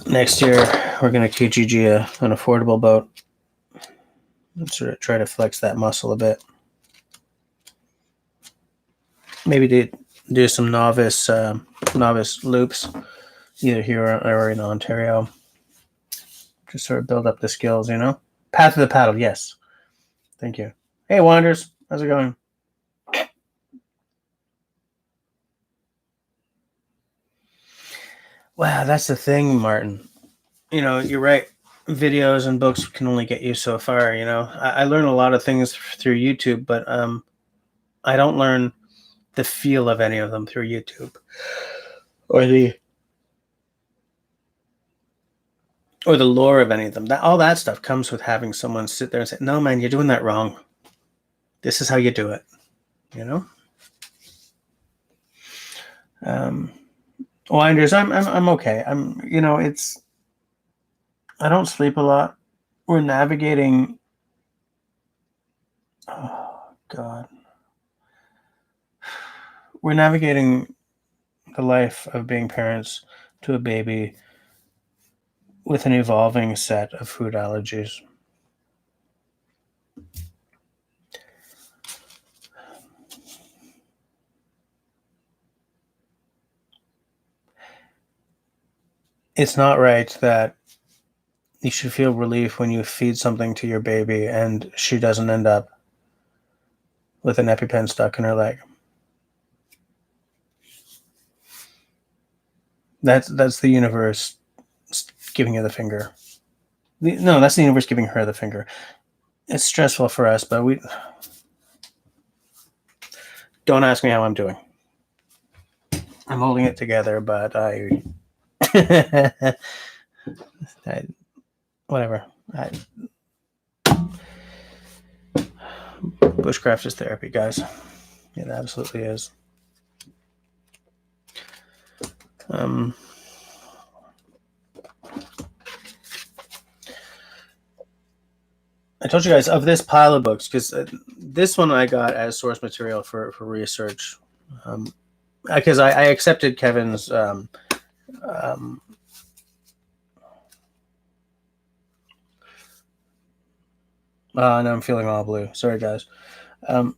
next year we're going to teach EG an affordable boat and sort of try to flex that muscle a bit. Maybe do some novice loops, either here or in Ontario. Just sort of build up the skills, you know? Path of the paddle, yes. Thank you. Hey, Wanders, how's it going? Wow, that's the thing, Martin. You're right. Videos and books can only get you so far, you know? I learn a lot of things through YouTube, but I don't learn the feel of any of them through YouTube. Or the lore of any of them. All that stuff comes with having someone sit there and say, no, man, you're doing that wrong. This is how you do it, you know? Winders, I'm okay. I don't sleep a lot. We're navigating. Oh God. We're navigating the life of being parents to a baby with an evolving set of food allergies. It's not right that you should feel relief when you feed something to your baby and she doesn't end up with an EpiPen stuck in her leg. That's the universe giving you the finger. No, that's the universe giving her the finger. It's stressful for us, but we don't ask me how I'm doing. I'm holding it together, but whatever. Bushcraft is therapy, guys. It absolutely is. I told you guys of this pile of books, because this one I got as source material for research, because I accepted Kevin's now I'm feeling all blue. Sorry, guys. I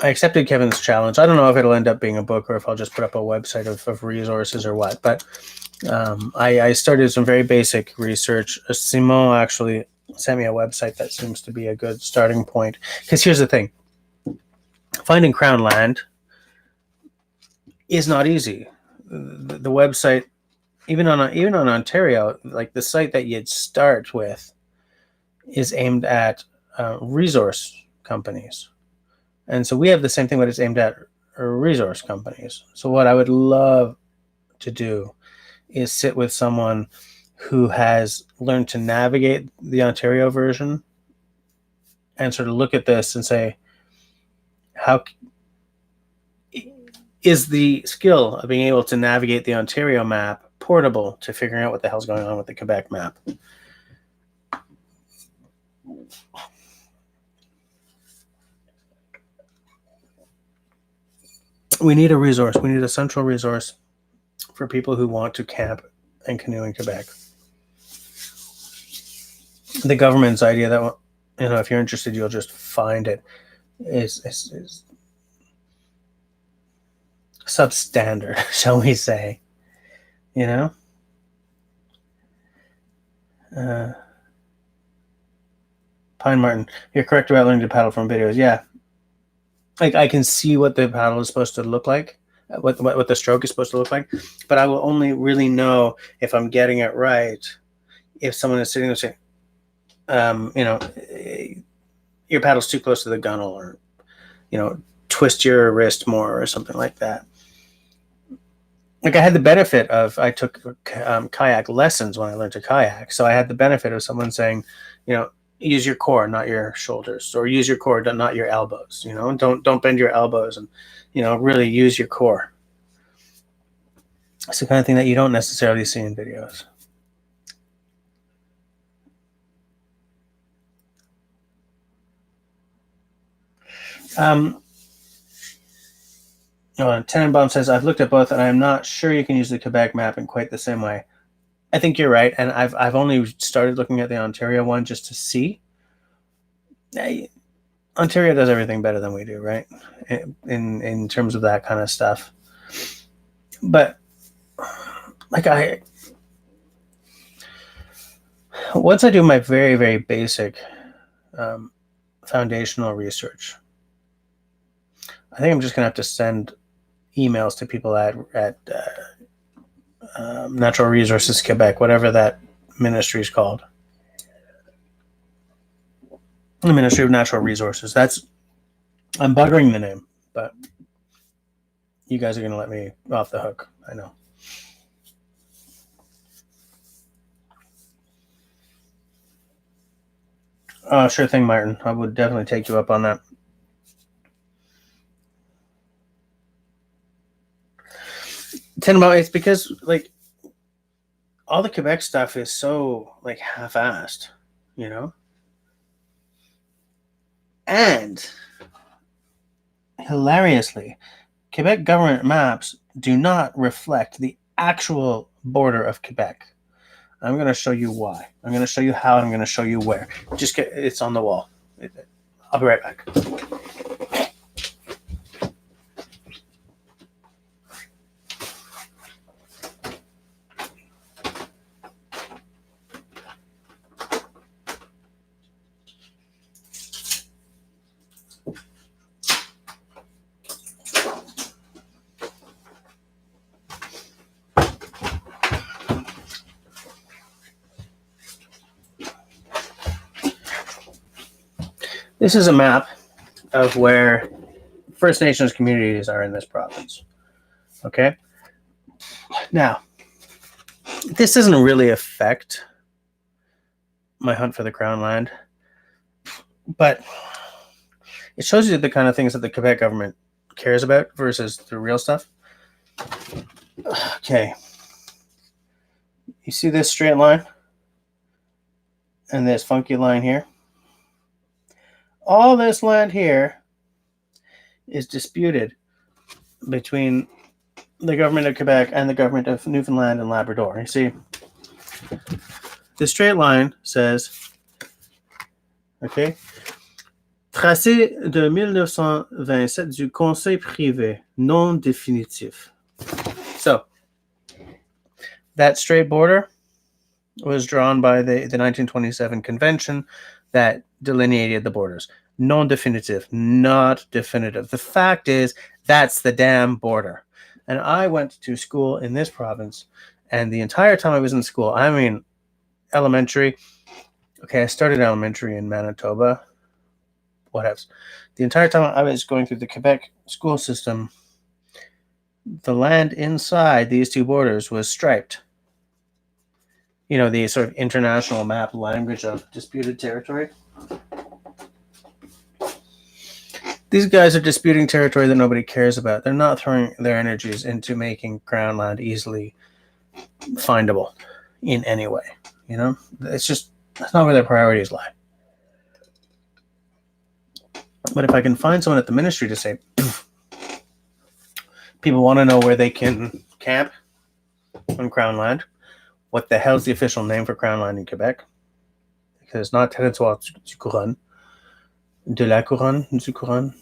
accepted Kevin's challenge. I don't know if it'll end up being a book or if I'll just put up a website of resources or what. But I started some very basic research. Simon actually sent me a website that seems to be a good starting point. Because here's the thing. Finding crown land is not easy. The website, even on Ontario, like the site that you'd start with, is aimed at resource companies, and so we have the same thing, but it's aimed at resource companies. So what I would love to do is sit with someone who has learned to navigate the Ontario version and sort of look at this and say, how is the skill of being able to navigate the Ontario map portable to figuring out what the hell's going on with the Quebec map? We need a resource. We need a central resource for people who want to camp and canoe in Quebec. The government's idea that, you know, if you're interested, you'll just find it, is substandard, shall we say? You know. Pine Martin, you're correct about learning to paddle from videos. Yeah, like I can see what the paddle is supposed to look like, what the stroke is supposed to look like, but I will only really know if I'm getting it right if someone is sitting there saying, you know, your paddle's too close to the gunnel, or, you know, twist your wrist more or something like that. Like I had the benefit of, I took kayak lessons when I learned to kayak, so I had the benefit of someone saying, you know, use your core, not your shoulders, or use your core, not your elbows. You know, don't bend your elbows, and, you know, really use your core. It's the kind of thing that you don't necessarily see in videos. Tenenbaum says, I've looked at both and I'm not sure you can use the Quebec map in quite the same way. I think you're right, and I've only started looking at the Ontario one just to see. Ontario does everything better than we do, right? In terms of that kind of stuff. But like once I do my very, very basic foundational research, I think I'm just gonna have to send emails to people at Natural Resources Quebec, whatever that ministry is called, the Ministry of Natural Resources. I'm buggering the name, but you guys are gonna let me off the hook. I know. Sure thing, Martin. I would definitely take you up on that. It's because, like, all the Quebec stuff is so, like, half-assed, you know? And hilariously, Quebec government maps do not reflect the actual border of Quebec. I'm going to show you why. I'm going to show you how. I'm going to show you where. It's on the wall. I'll be right back. This is a map of where First Nations communities are in this province. Okay? Now, this doesn't really affect my hunt for the crown land, but it shows you the kind of things that the Quebec government cares about versus the real stuff. Okay. You see this straight line? And this funky line here? all this land here is disputed between the government of Quebec and the government of Newfoundland and Labrador. You see, the straight line says, okay, tracé de 1927 du Conseil privé non définitif. So, that straight border was drawn by the 1927 convention that delineated the borders. Non-definitive, not definitive. The fact is, that's the damn border. And I went to school in this province, and the entire time I was in school, I mean, elementary. Okay, I started elementary in Manitoba. What else? The entire time I was going through the Quebec school system, the land inside these two borders was striped. You know, the sort of international map language of disputed territory. These guys are disputing territory that nobody cares about. They're not throwing their energies into making Crown land easily findable in any way. You know, it's just, that's not where their priorities lie. But if I can find someone at the ministry to say, people want to know where they can camp on Crown land, what the hell's the official name for Crown land in Quebec? Because it's not territoire du couronne, de la couronne, du couronne.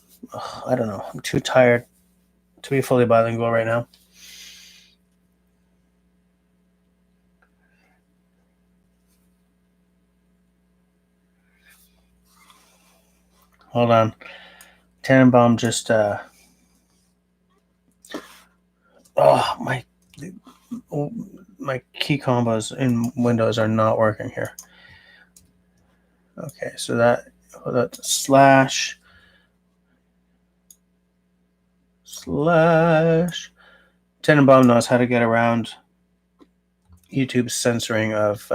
I don't know. I'm too tired to be fully bilingual right now. Hold on. Tannenbaum just my key combos in Windows are not working here. Okay, so that slash Tannenbaum knows how to get around YouTube's censoring of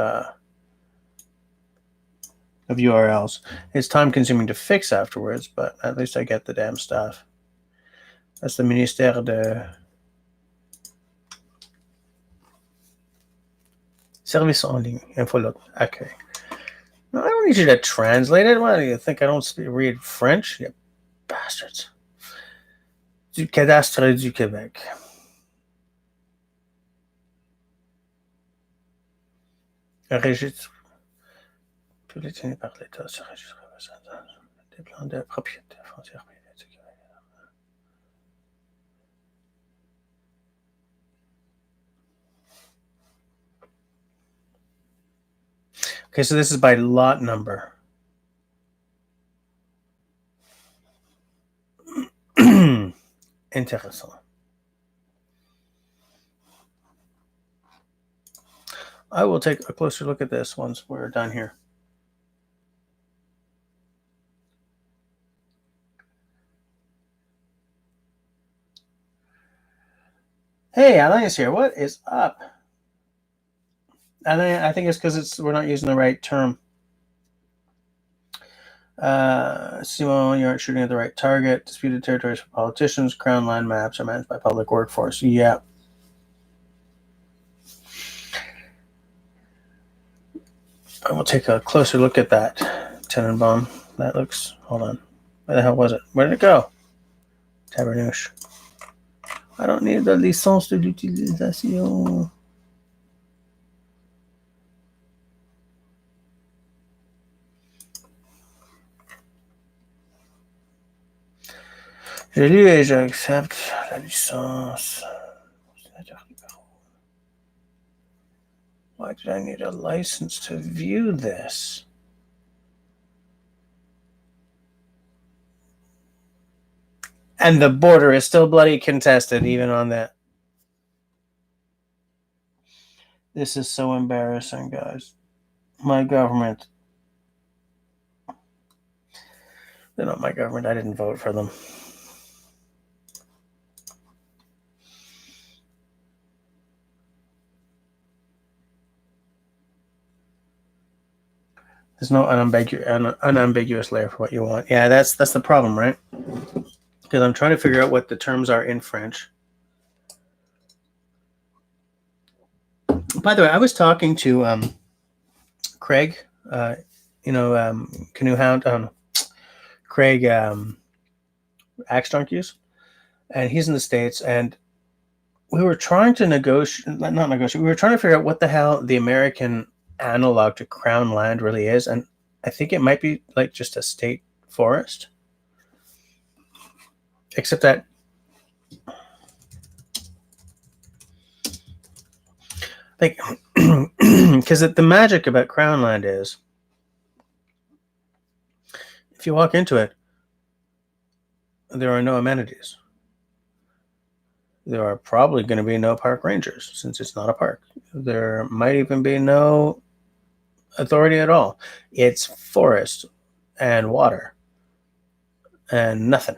URLs. It's time consuming to fix afterwards, but at least I get the damn stuff. That's the Ministère de Service en ligne. Okay. No, I don't need you to translate it. Why do you think I don't read French? You bastards. Du cadastre du Québec. Un registre publié par l'État se registre des plans de propriété foncière privée du Québec. Okay, so this is by lot number. Intéressant. I will take a closer look at this once we're done here. Hey, Alain is here. What is up? Alain, I think it's because we're not using the right term. Simon, you aren't shooting at the right target. Disputed territories for politicians. Crown land maps are managed by public workforce. Yeah. I will take a closer look at that, Tenenbaum. That looks... Hold on. Where the hell was it? Where did it go? Tabernouche. I don't need the licence d'utilisation. J'ai lu et j'accepte la licence. Why did I need a license to view this? And the border is still bloody contested, even on that. This is so embarrassing, guys. My government. They're not my government. I didn't vote for them. There's no unambiguous layer for what you want. Yeah, that's the problem, right? Because I'm trying to figure out what the terms are in French. By the way, I was talking to Craig, Canoe Hound, Craig Axe Junkies, and he's in the States, and we were trying to not negotiate, we were trying to figure out what the hell the American analog to Crown land really is, and I think it might be like just a state forest, except that like because the magic about Crown land is if you walk into it, there are no amenities. There are probably going to be no park rangers since it's not a park. There might even be no authority at all. It's forest and water and nothing.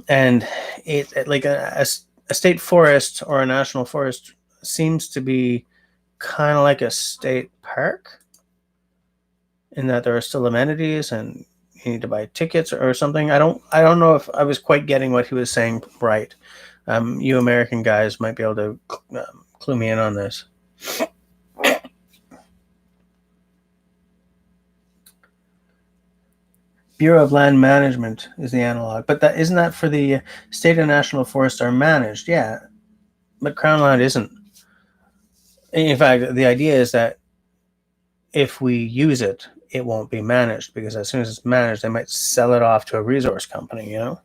And it like a state forest or a national forest seems to be kind of like a state park in that there are still amenities and you need to buy tickets or something. I don't know if I was quite getting what he was saying right. You American guys might be able to clue me in on this. Bureau of Land Management is the analog, but isn't that for the state and national forests are managed? Yeah, but Crown land isn't. In fact, the idea is that if we use it, it won't be managed, because as soon as it's managed, they might sell it off to a resource company, you know?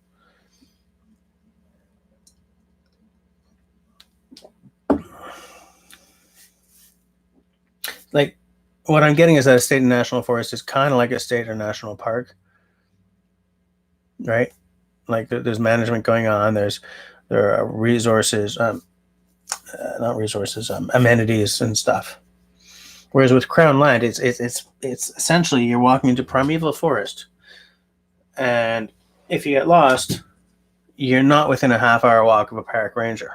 Like, what I'm getting is that a state and national forest is kind of like a state or national park, right? Like, there's management going on, there are resources, not resources, amenities and stuff. Whereas with Crown land, it's essentially you're walking into primeval forest, and if you get lost, you're not within a half-hour walk of a park ranger.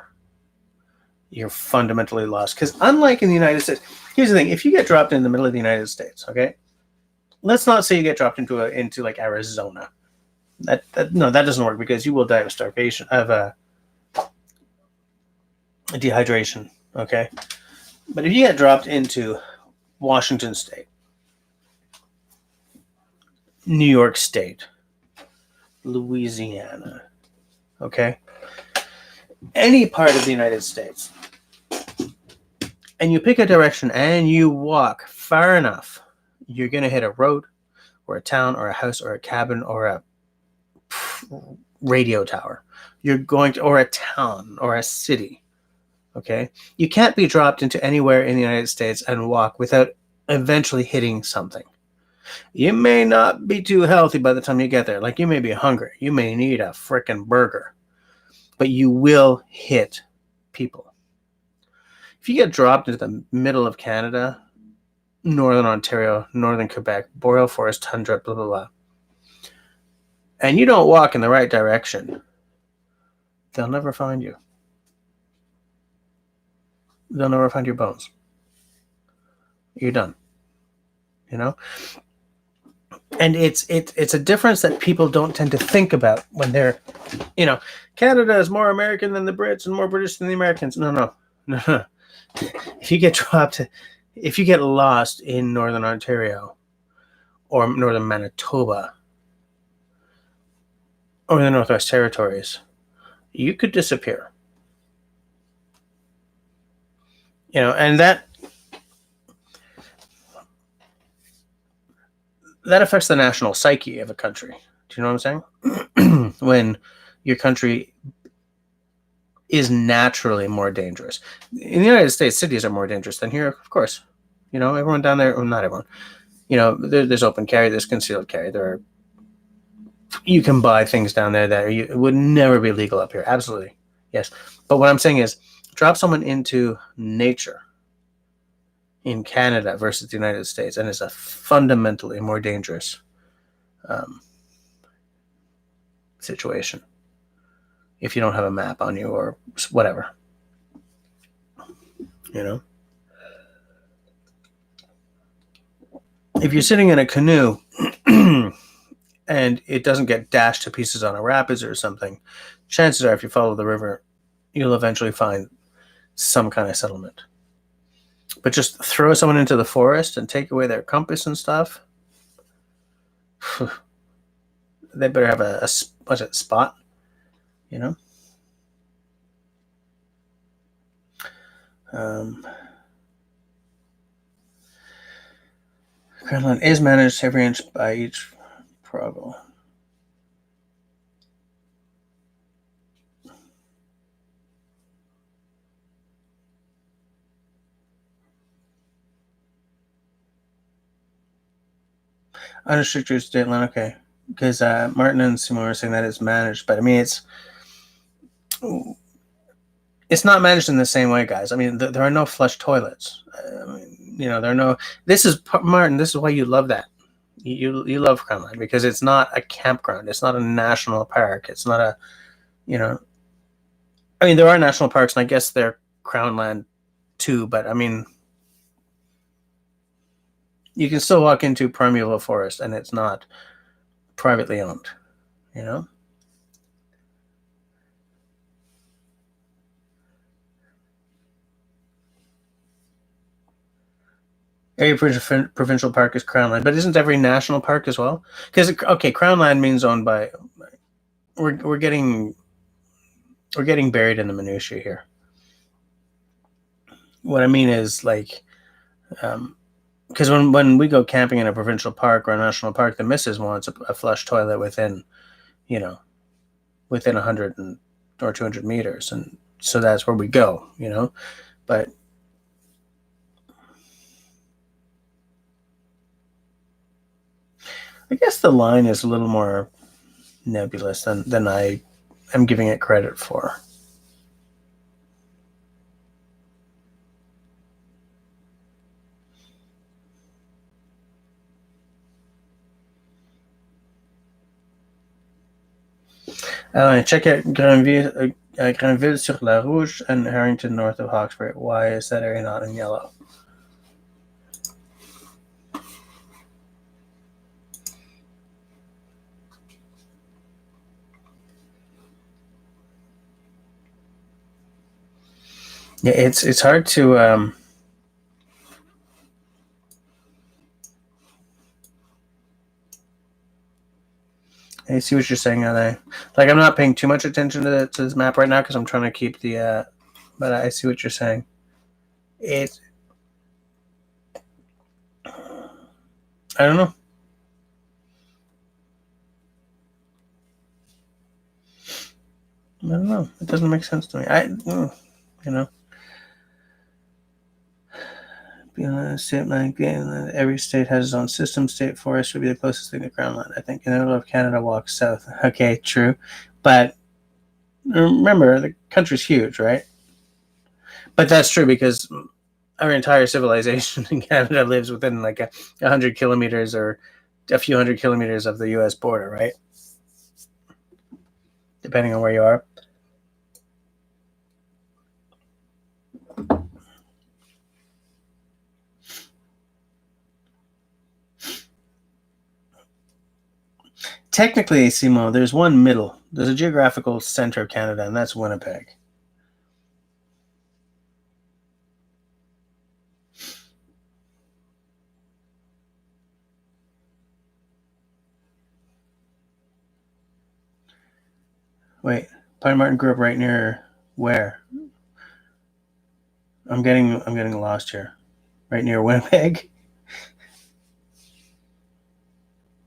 You're fundamentally lost, because unlike in the United States, here's the thing: if you get dropped in the middle of the United States, okay, let's not say you get dropped into like Arizona. That doesn't work, because you will die of starvation, of dehydration. Okay, but if you get dropped into Washington State, New York State, Louisiana, okay, any part of the United States, and you pick a direction and you walk far enough, you're going to hit a road or a town or a house or a cabin or a radio tower. You're going to, or a town or a city. Okay, you can't be dropped into anywhere in the United States and walk without eventually hitting something. You may not be too healthy by the time you get there. Like, you may be hungry. You may need a frickin' burger. But you will hit people. If you get dropped into the middle of Canada, Northern Ontario, Northern Quebec, boreal forest, tundra, blah, blah, blah, and you don't walk in the right direction, they'll never find you. They'll never find your bones. You're done. You know? And it's a difference that people don't tend to think about when they're, Canada is more American than the Brits and more British than the Americans. No. If you get lost in Northern Ontario or Northern Manitoba or the Northwest Territories, you could disappear. And that affects the national psyche of a country. Do you know what I'm saying? When your country is naturally more dangerous. In the United States, cities are more dangerous than here, of course. Everyone down there, well, not everyone. There's open carry, there's concealed carry. You can buy things down there that would never be legal up here. Absolutely. Yes. But what I'm saying is, drop someone into nature in Canada versus the United States, and it's a fundamentally more dangerous situation if you don't have a map on you or whatever. If you're sitting in a canoe and it doesn't get dashed to pieces on a rapids or something, chances are if you follow the river, you'll eventually find some kind of settlement. But just throw someone into the forest and take away their compass and stuff, They better have a what's it, spot, you know? Crownland is managed every inch by each provo. Unrestricted state land, okay. Because Martin and Simon were saying that it's managed, but I mean, it's not managed in the same way, guys. I mean, there are no flush toilets. There are no. This is Martin. This is why you love that. You love Crownland because it's not a campground. It's not a national park. It's not a, you know. I mean, there are national parks, and I guess they're Crownland too. But I mean, you can still walk into primeval forest, and it's not privately owned. You know. Every provincial park is Crownland, but isn't every national park as well? Because okay, Crownland means owned by. We're getting buried in the minutiae here. What I mean is like, because when we go camping in a provincial park or a national park, the missus wants a flush toilet within 100 or 200 meters, and so that's where we go. But I guess the line is a little more nebulous than I am giving it credit for. Check out Granville-sur-la-Rouge and Harrington north of Hawkesbury. Why is that area not in yellow? Yeah, it's hard to I see what you're saying. I'm not paying too much attention to this map right now because I'm trying to keep the. But I see what you're saying. I don't know. I don't know. It doesn't make sense to me. Every state has its own system. State forest would be the closest thing to Groundland, I think. In the middle of Canada walks south. Okay, true. But remember, the country's huge, right? But that's true because our entire civilization in Canada lives within like 100 kilometers or a few hundred kilometers of the U.S. border, right? Depending on where you are. Technically, Simo, there's one middle. There's a geographical center of Canada, and that's Winnipeg. Wait, Pine Martin grew up right near where? I'm getting lost here. Right near Winnipeg.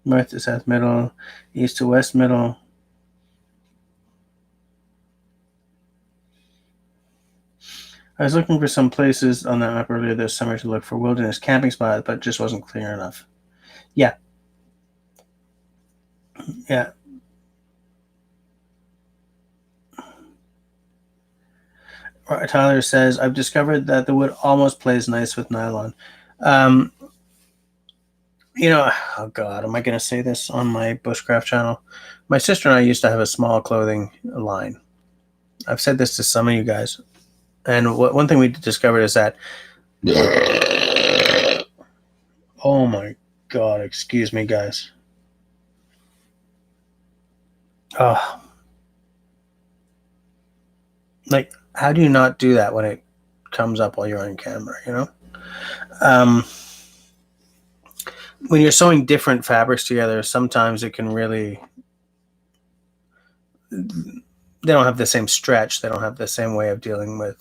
North to south middle, east to west middle. I was looking for some places on that map earlier this summer to look for wilderness camping spots, but it just wasn't clear enough. Yeah. Yeah. Tyler says, I've discovered that the wood almost plays nice with nylon. Oh God, am I going to say this on my Bushcraft channel? My sister and I used to have a small clothing line. I've said this to some of you guys. And one thing we discovered is that... Oh my God, excuse me, guys. Oh. Like, how do you not do that when it comes up while you're on camera, when you're sewing different fabrics together, sometimes it can really, they don't have the same stretch. They don't have the same way of dealing with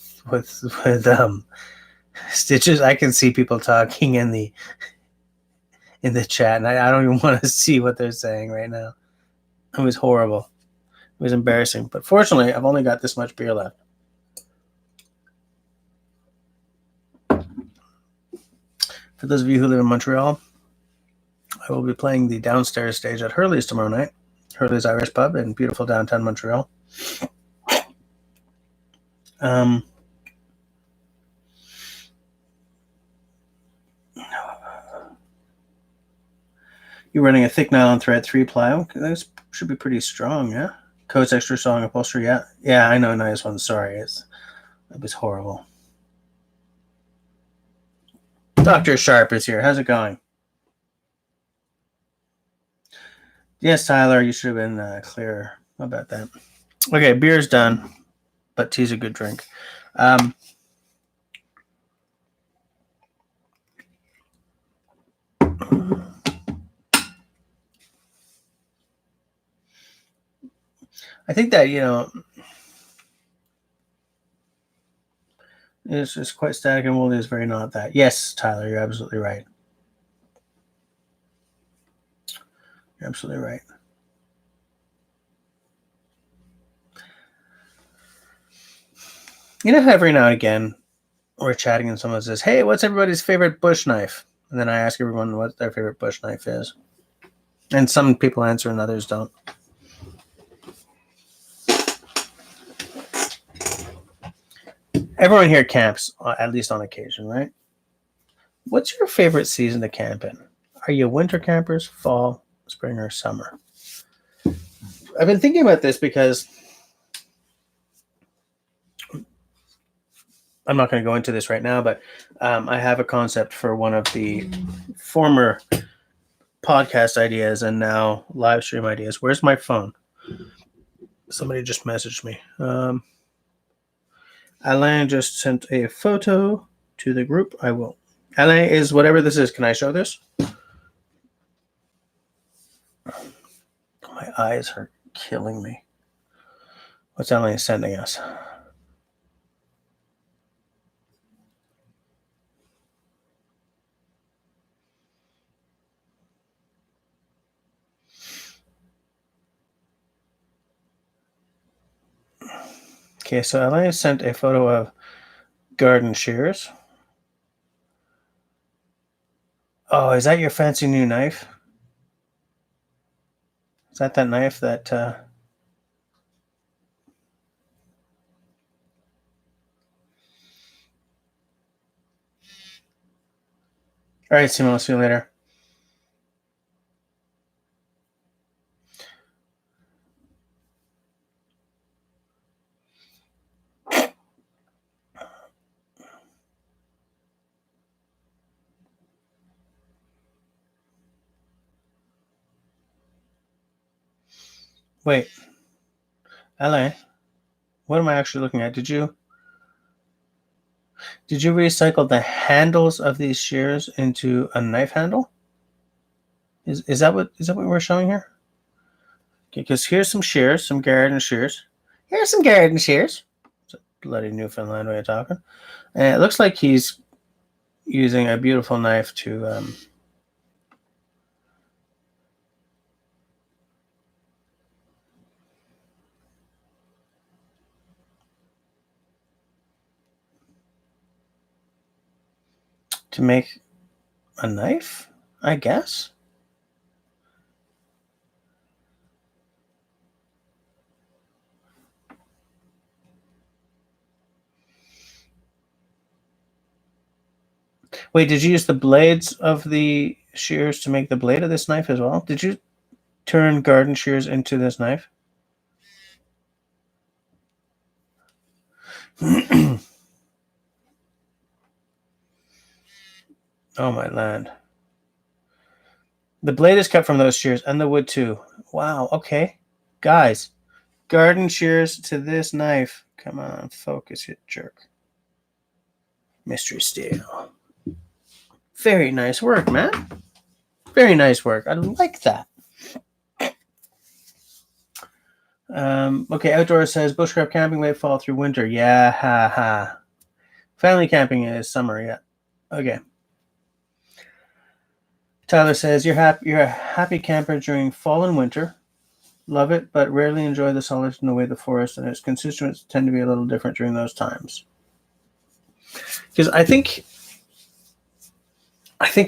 stitches. I can see people talking in the chat, and I don't even want to see what they're saying right now. It was horrible. It was embarrassing. But fortunately, I've only got this much beer left. For those of you who live in Montreal, I will be playing the downstairs stage at Hurley's tomorrow night. Hurley's Irish Pub in beautiful downtown Montreal. You're running a thick nylon thread 3-ply. That should be pretty strong, yeah? Coats, extra strong upholstery, yeah. Yeah, I know, nice one. Sorry, that was horrible. Dr. Sharp is here. How's it going? Yes, Tyler, you should have been clearer about that. Okay, beer's done, but tea's a good drink. I think that, it's quite static and woolly is very not that. Yes, Tyler, you're absolutely right. You're absolutely right. You know how every now and again we're chatting and someone says, hey, what's everybody's favorite bush knife? And then I ask everyone what their favorite bush knife is. And some people answer and others don't. Everyone here camps, at least on occasion, right? What's your favorite season to camp in? Are you winter campers, fall, spring, or summer? I've been thinking about this because I'm not going to go into this right now, but I have a concept for one of the former podcast ideas and now live stream ideas. Where's my phone? Somebody just messaged me. Alain just sent a photo to the group. I will. Alain is whatever this is. Can I show this? My eyes are killing me. What's Alain sending us? Okay, so Alain sent a photo of garden shears. Oh, is that your fancy new knife? Is that knife that... All right, Simon, I'll see you later. Wait, Alain, what am I actually looking at? Did you recycle the handles of these shears into a knife handle? Is that what we're showing here? Okay, because here's some shears, some garden shears. Here's some garden shears. It's a bloody Newfoundland way of talking. And it looks like he's using a beautiful knife to make a knife, I guess. Wait, did you use the blades of the shears to make the blade of this knife as well? Did you turn garden shears into this knife? Oh my land. The blade is cut from those shears and the wood too. Wow, okay. Guys, garden shears to this knife. Come on, focus, you jerk. Mystery Steel. Very nice work, man. Very nice work. I like that. Okay, Outdoor says bushcraft camping late fall through winter. Yeah, ha ha. Family camping is summer. Yeah. Okay. Tyler says you're a happy camper during fall and winter. Love it, but rarely enjoy the solitude and the way the forest and its constituents tend to be a little different during those times. Because I think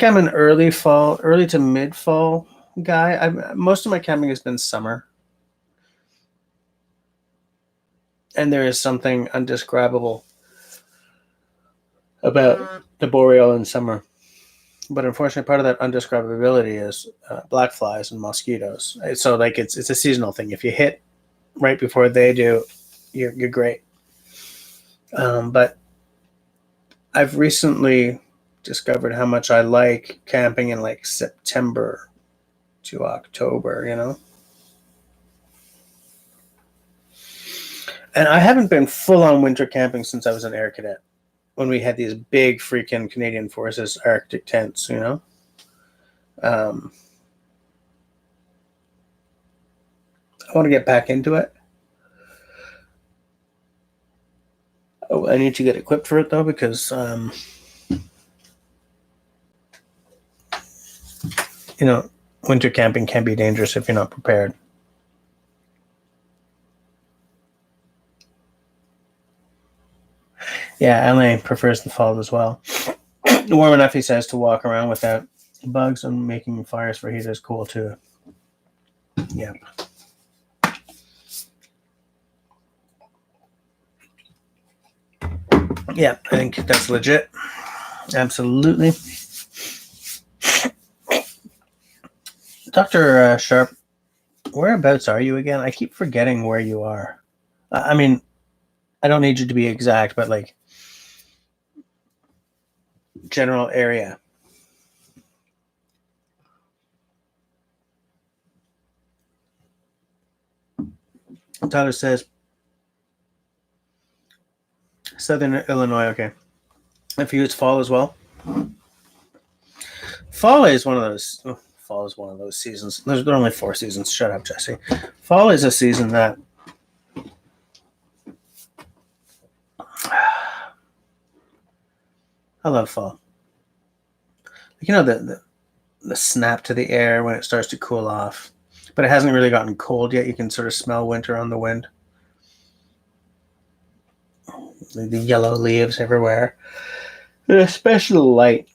I'm an early to mid fall guy. Most of my camping has been summer, and there is something undescribable about the boreal in summer. But unfortunately, part of that undescribability is black flies and mosquitoes. So like it's a seasonal thing. If you hit right before they do, you're great. But I've recently discovered how much I like camping in like September to October, you know? And I haven't been full on winter camping since I was an air cadet, when we had these big freaking Canadian Forces Arctic tents, you know? I want to get back into it. Oh, I need to get equipped for it though, because you know, winter camping can be dangerous if you're not prepared. Yeah, LA prefers the fall as well. Warm enough, he says, to walk around without bugs, and making fires for heat is cool too. Yeah. Yeah, I think that's legit. Absolutely. Dr. Sharp, whereabouts are you again? I keep forgetting where you are. I mean, I don't need you to be exact, but like general area. Tyler says Southern Illinois. Okay. And for you, it's fall as well. Fall is one of those. Fall is one of those seasons. There are only 4 seasons. Shut up, Jesse. Fall is a season that I love fall. You know, the snap to the air when it starts to cool off, but it hasn't really gotten cold yet. You can sort of smell winter on the wind. The yellow leaves everywhere. There's a special light.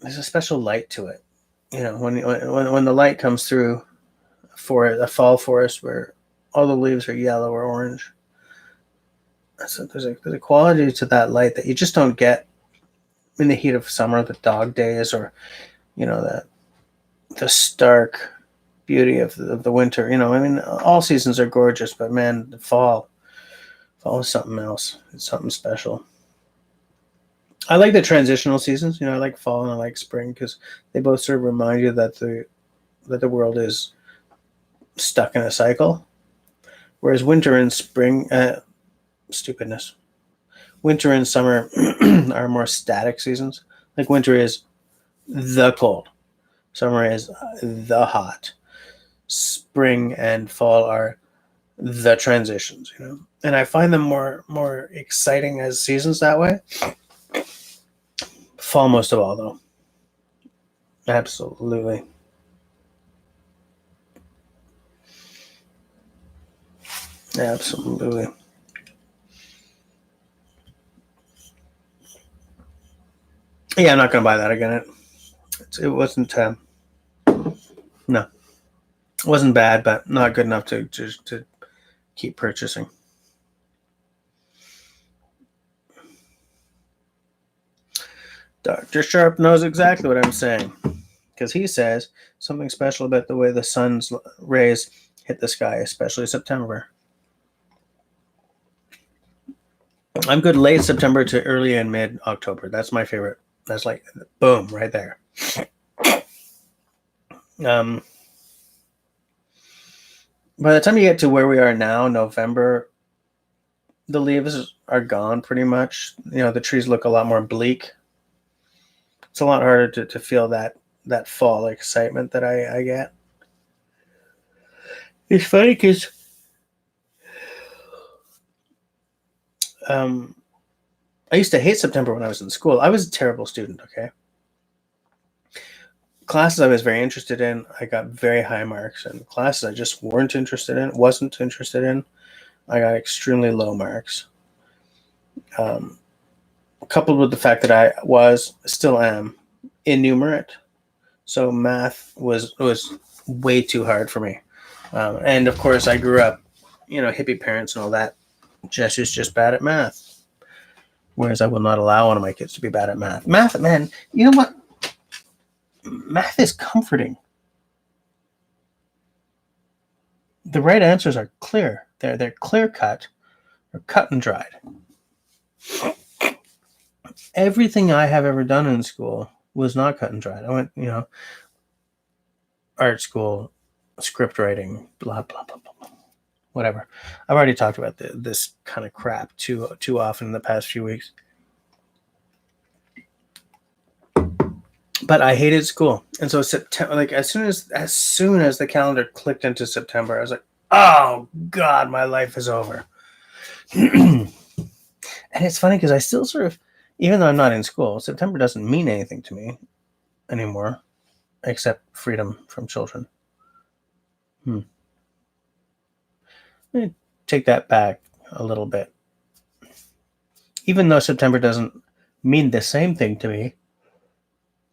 There's a special light to it. You know, when the light comes through for a fall forest where all the leaves are yellow or orange. So there's a quality to that light that you just don't get in the heat of summer, the dog days, or you know the stark beauty of the winter. You know, I mean, all seasons are gorgeous, but man, the fall is something else. It's something special. I like the transitional seasons. You know, I like fall and I like spring because they both sort of remind you that the world is stuck in a cycle. Whereas winter and spring, stupidness. Winter and summer are more static seasons. Like winter is the cold, summer is the hot, spring and fall are the transitions. You know, and I find them more exciting as seasons that way. Fall most of all, though. Absolutely. Absolutely. Yeah, I'm not going to buy that again. It wasn't, no. It wasn't bad, but not good enough to keep purchasing. Dr. Sharp knows exactly what I'm saying, because he says something special about the way the sun's rays hit the sky, especially September. I'm good late September to early and mid October. That's my favorite. That's like boom right there. By the time you get to where we are now, November, the leaves are gone pretty much. You know, the trees look a lot more bleak. It's a lot harder to feel that that fall excitement that I get. It's funny because I used to hate September when I was in school. I was a terrible student, okay? Classes I was very interested in, I got very high marks. And classes I just wasn't interested in, I got extremely low marks. Coupled with the fact that I still am, innumerate. So math was way too hard for me. And of course, I grew up, hippie parents and all that. Jess is just bad at math. Whereas I will not allow one of my kids to be bad at math. Math, man, you know what? Math is comforting. The right answers are clear. They're clear cut or cut and dried. Everything I have ever done in school was not cut and dried. I went, art school, script writing, blah, blah, blah, blah, blah. Whatever. I've already talked about this kind of crap too often in the past few weeks. But I hated school. And so September, like as soon as the calendar clicked into September, I was like, oh God, my life is over. And it's funny because I still sort of, even though I'm not in school, September doesn't mean anything to me anymore, except freedom from children. Let me take that back a little bit. Even though September doesn't mean the same thing to me,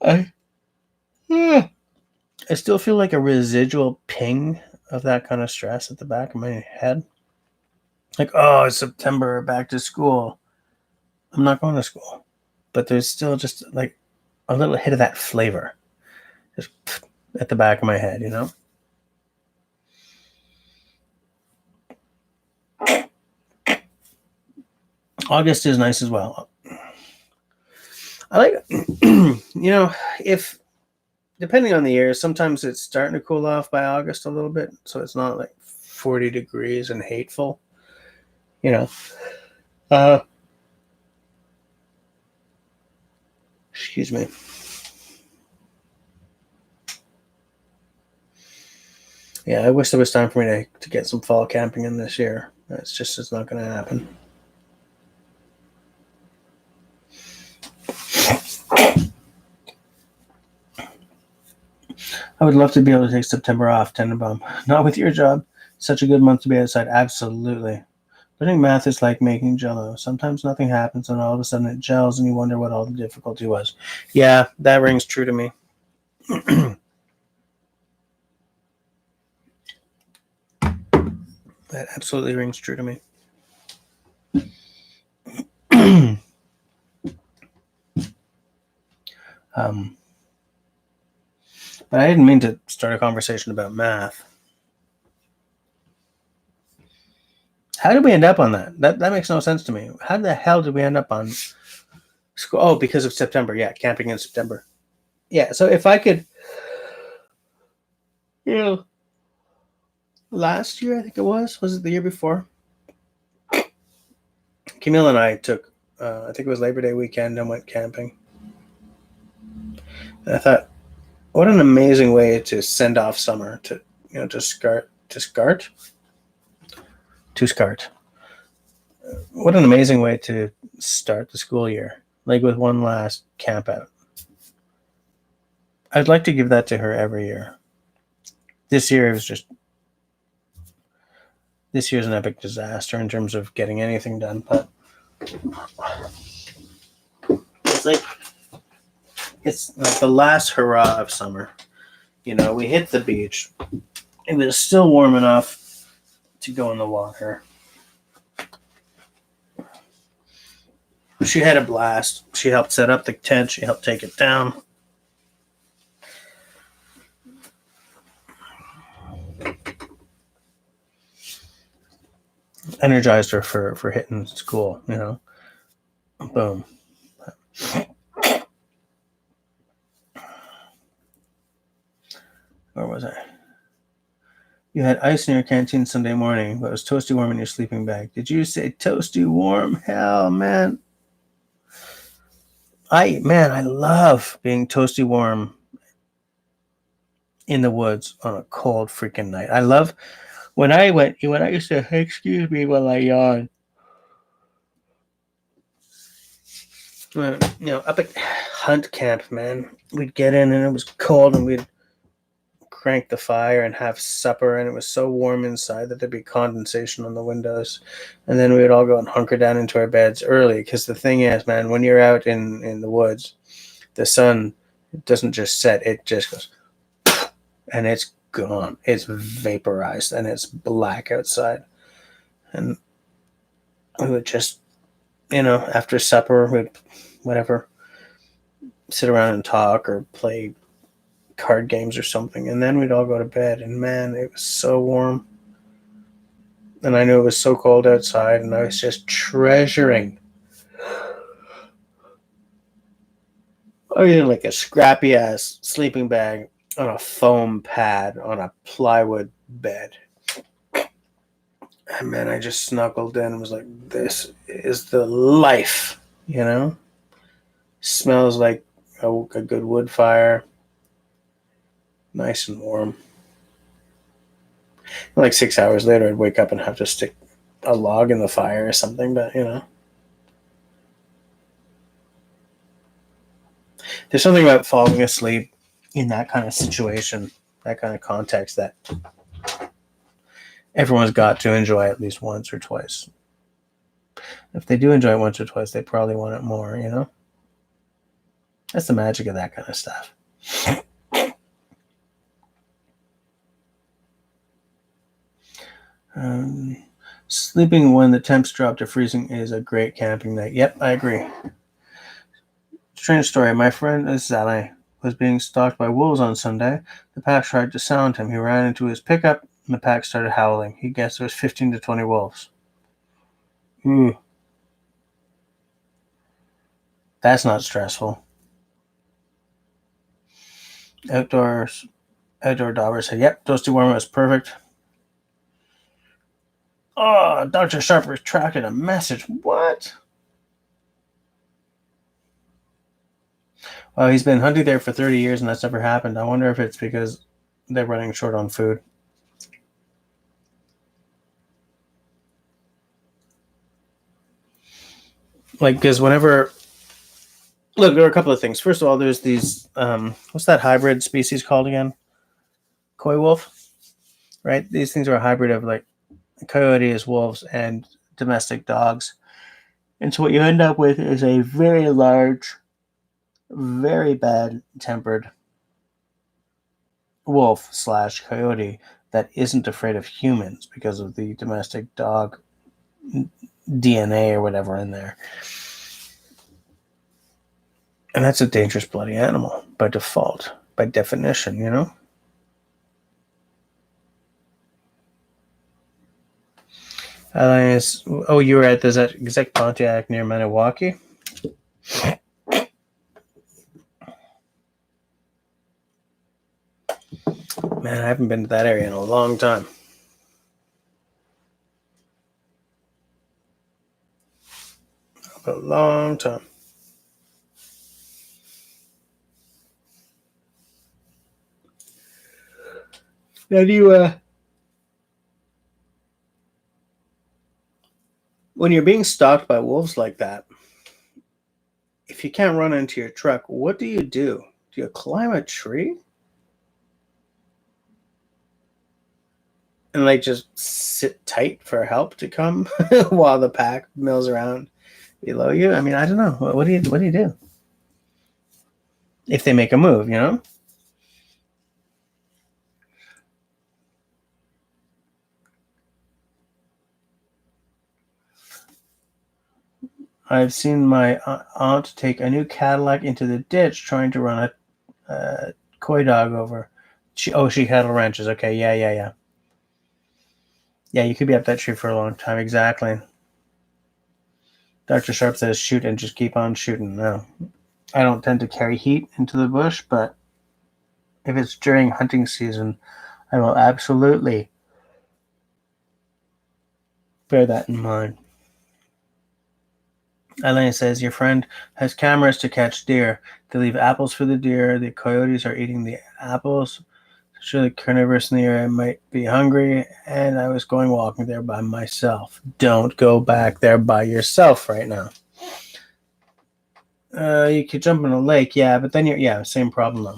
I still feel like a residual ping of that kind of stress at the back of my head. Like, oh, it's September, back to school. I'm not going to school. But there's still just like a little hit of that flavor just at the back of my head, August is nice as well. I like, if depending on the year, sometimes it's starting to cool off by August a little bit, so it's not like 40 degrees and hateful, excuse me. Yeah, I wish there was time for me to get some fall camping in this year. It's not going to happen. I would love to be able to take September off, Tenenbaum. Not with your job. Such a good month to be outside. Absolutely. Learning math is like making Jell-O. Sometimes nothing happens, and all of a sudden it gels, and you wonder what all the difficulty was. Yeah, that rings true to me. That absolutely rings true to me. But I didn't mean to start a conversation about math. How did we end up on that? That makes no sense to me. How the hell did we end up on school? Oh, because of September. Yeah, camping in September. Yeah, so if I could, last year I think it was it the year before? Camille and I took, I think it was Labor Day weekend, and went camping. And I thought, what an amazing way to send off summer, to skart. What an amazing way to start the school year, like with one last camp out. I'd like to give that to her every year. This year was this year's an epic disaster in terms of getting anything done, but it's like the last hurrah of summer. We hit the beach. It was still warm enough to go in the water. She had a blast. She helped set up the tent. She helped take it down. Energized her for hitting school, Boom. Where was I? You had ice in your canteen Sunday morning, but it was toasty warm in your sleeping bag. Did you say toasty warm? Hell, man. I love being toasty warm in the woods on a cold freaking night. I love when I used to, excuse me while I yawn. Up at hunt camp, man, we'd get in and it was cold and we'd crank the fire and have supper, and it was so warm inside that there'd be condensation on the windows, and then we would all go and hunker down into our beds early, because the thing is, man, when you're out in the woods, the sun doesn't just set, it just goes and it's gone, it's vaporized, and it's black outside. And we would just, after supper, we'd whatever, sit around and talk or play card games or something, and then we'd all go to bed. And man, it was so warm, and I knew it was so cold outside, and I was just treasuring like a scrappy ass sleeping bag on a foam pad on a plywood bed. And man, I just snuggled in and was like, this is the life, Smells like a good wood fire. Nice and warm. Like 6 hours later, I'd wake up and have to stick a log in the fire or something, but there's something about falling asleep in that kind of situation, that kind of context, that everyone's got to enjoy at least once or twice. If they do enjoy it once or twice, they probably want it more, That's the magic of that kind of stuff. Sleeping when the temps drop to freezing is a great camping night. Yep, I agree. Strange story. My friend, this is Alain, was being stalked by wolves on Sunday. The pack tried to sound him. He ran into his pickup, and the pack started howling. He guessed there was 15 to 20 wolves. Ooh. That's not stressful. Outdoor Dauber said, yep, toasty warm was perfect. Oh, Dr. Sharp retracted a message. What? Well, he's been hunting there for 30 years and that's never happened. I wonder if it's because they're running short on food. Like, because whenever... Look, there are a couple of things. First of all, there's these... what's that hybrid species called again? Coy wolf? Right? These things are a hybrid of, like, coyotes, wolves, and domestic dogs. And so what you end up with is a very large, very bad-tempered wolf / coyote that isn't afraid of humans because of the domestic dog DNA or whatever in there. And that's a dangerous bloody animal by default, by definition, Oh, you were at the Exec Pontiac near Maniwaki? Man, I haven't been to that area in a long time. A long time. Now, do you, when you're being stalked by wolves like that, if you can't run into your truck, what do you do? Do you climb a tree? And like just sit tight for help to come while the pack mills around below you? I mean, I don't know. What do you do? If they make a move, I've seen my aunt take a new Cadillac into the ditch trying to run a coy dog over. She cattle ranches. Okay, yeah. Yeah, you could be up that tree for a long time. Exactly. Dr. Sharp says shoot and just keep on shooting. No, I don't tend to carry heat into the bush, but if it's during hunting season, I will absolutely bear that in mind. Elaine says, your friend has cameras to catch deer. They leave apples for the deer. The coyotes are eating the apples. Surely carnivorous in the area might be hungry, and I was going walking there by myself. Don't go back there by yourself right now. You could jump in a lake, yeah, but then same problem though.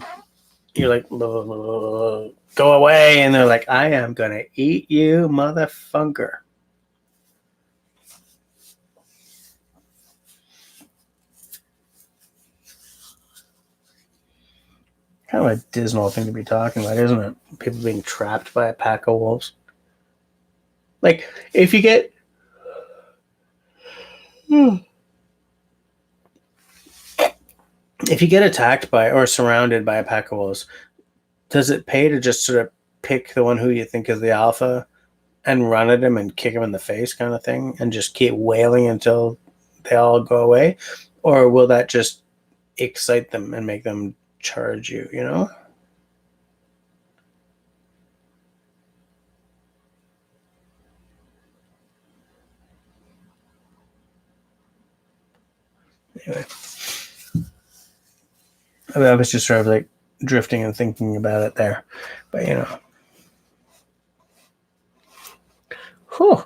You're like, go away, and they're like, I am gonna eat you, motherfucker. Kind of a dismal thing to be talking about, isn't it? People being trapped by a pack of wolves. Like, if you get attacked by or surrounded by a pack of wolves, does it pay to just sort of pick the one who you think is the alpha and run at him and kick him in the face kind of thing and just keep wailing until they all go away? Or will that just excite them and make them charge you, you know? Anyway, I was just sort of like drifting and thinking about it there, but you know, whew,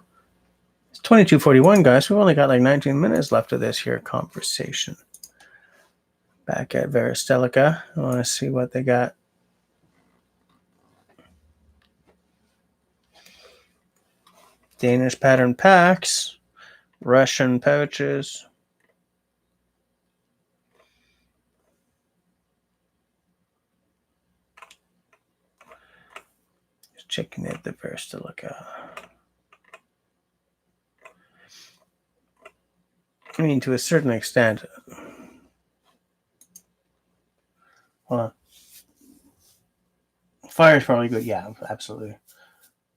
it's 22:41, guys. We've only got like 19 minutes left of this here conversation. Back at Veristelica, I want to see what they got. Danish pattern packs, Russian pouches. Just checking at the Veristelica. I mean, to a certain extent. Fire is probably good. Yeah, absolutely.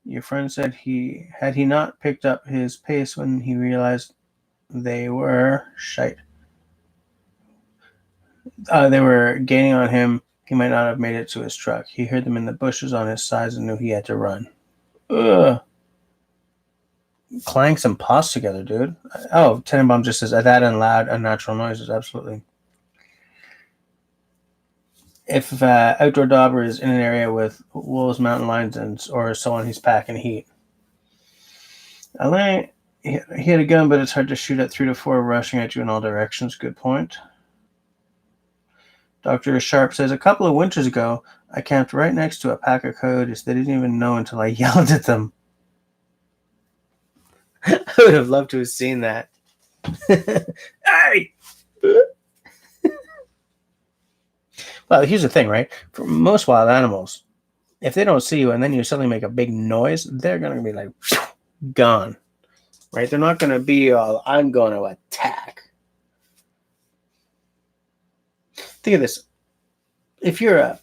Your friend said he not picked up his pace when he realized they were shite. They were gaining on him. He might not have made it to his truck. He heard them in the bushes on his sides and knew he had to run. Ugh. Clang some paws together, dude. Oh, Tenenbaum just says that and loud, unnatural noises. Absolutely. If outdoor dauber is in an area with wolves, mountain lions, or so on, he's packing heat. Alain, he had a gun, but it's hard to shoot at 3 to 4 rushing at you in all directions. Good point. Dr. Sharp says, a couple of winters ago, I camped right next to a pack of coyotes. They didn't even know until I yelled at them. I would have loved to have seen that. Hey! Well, here's the thing, right? For most wild animals, if they don't see you and then you suddenly make a big noise, they're going to be like, gone. Right? They're not going to be all, I'm going to attack. Think of this. If you're a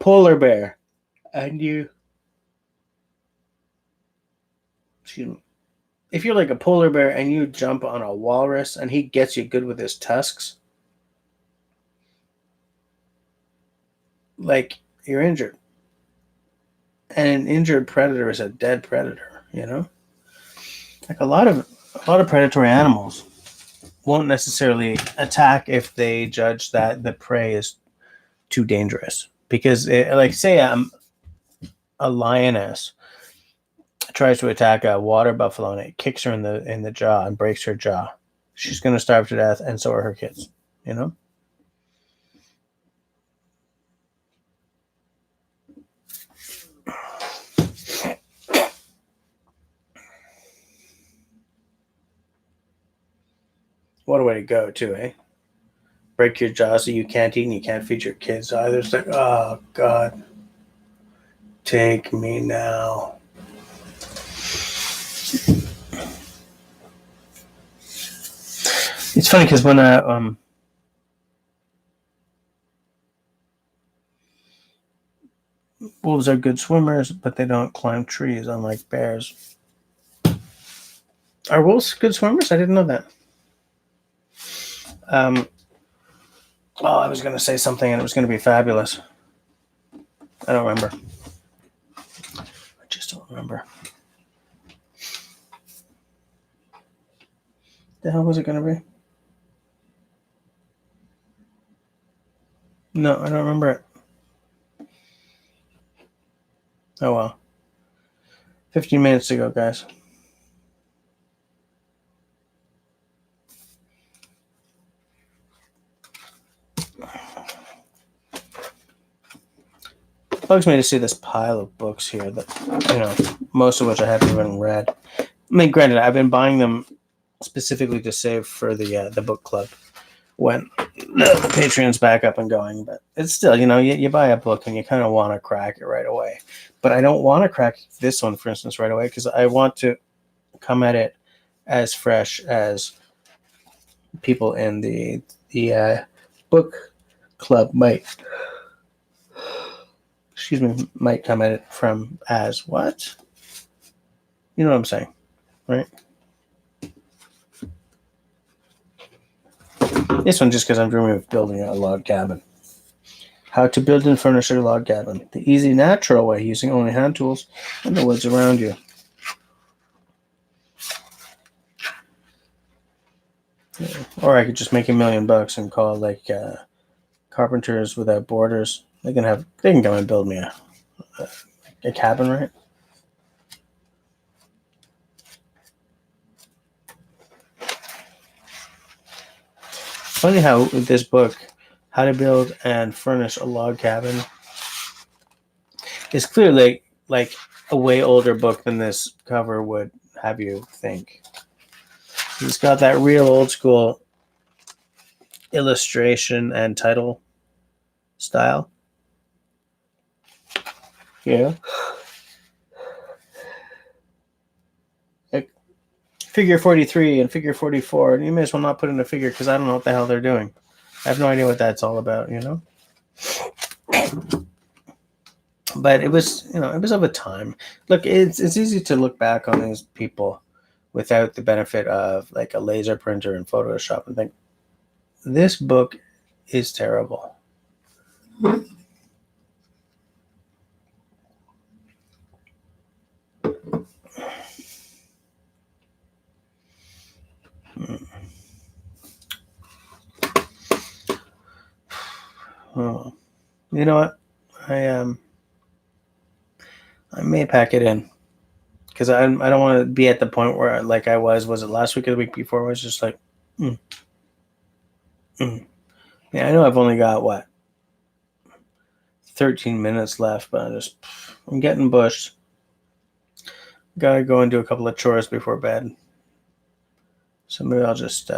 polar bear and if you're like a polar bear and you jump on a walrus and he gets you good with his tusks, like, you're injured. And an injured predator is a dead predator, you know? Like a lot of predatory animals won't necessarily attack if they judge that the prey is too dangerous. Because like say a lioness tries to attack a water buffalo and it kicks her in the jaw and breaks her jaw. She's going to starve to death, and so are her kids, you know? What a way to go, too, eh? Break your jaw so you can't eat and you can't feed your kids either. It's like, oh, God. Take me now. It's funny because when wolves are good swimmers, but they don't climb trees, unlike bears. Are wolves good swimmers? I didn't know that. I was going to say something and it was going to be fabulous. I don't remember. I just don't remember. The hell was it going to be? No, I don't remember it. Oh well. 15 minutes to go, guys. Bugs me to see this pile of books here that, most of which I haven't even read. I mean, granted, I've been buying them specifically to save for the book club when the Patreon's back up and going. But it's still, you buy a book and you kind of want to crack it right away. But I don't want to crack this one, for instance, right away because I want to come at it as fresh as people in the book club might come at it from as what? You know what I'm saying, right? This one just because I'm dreaming of building a log cabin. How to build and furnish a log cabin. The easy, natural way, using only hand tools and the woods around you. Or I could just make $1 million and call it like Carpenters Without Borders. They can come and build me a cabin, right? Funny how this book, How to Build and Furnish a Log Cabin, is clearly like a way older book than this cover would have you think. It's got that real old school illustration and title style. Yeah. Like figure 43 and figure 44. And you may as well not put in a figure because I don't know what the hell they're doing. I have no idea what that's all about, But it was, it was of a time. Look, it's easy to look back on these people without the benefit of like a laser printer and Photoshop and think, this book is terrible. Oh, you know what? I may pack it in because I don't want to be at the point where I was it last week or the week before? I was just like, Yeah, I know I've only got 13 minutes left, but I'm getting bushed. Gotta go and do a couple of chores before bed. So maybe I'll just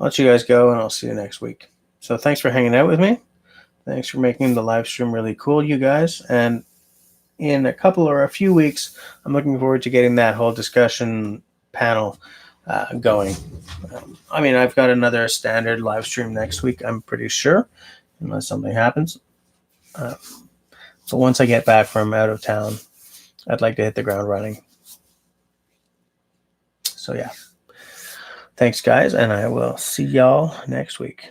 let you guys go and I'll see you next week. So thanks for hanging out with me. Thanks for making the live stream really cool, you guys. And in a few weeks, I'm looking forward to getting that whole discussion panel going. I've got another standard live stream next week, I'm pretty sure, unless something happens. So once I get back from out of town, I'd like to hit the ground running. So yeah. Thanks, guys, and I will see y'all next week.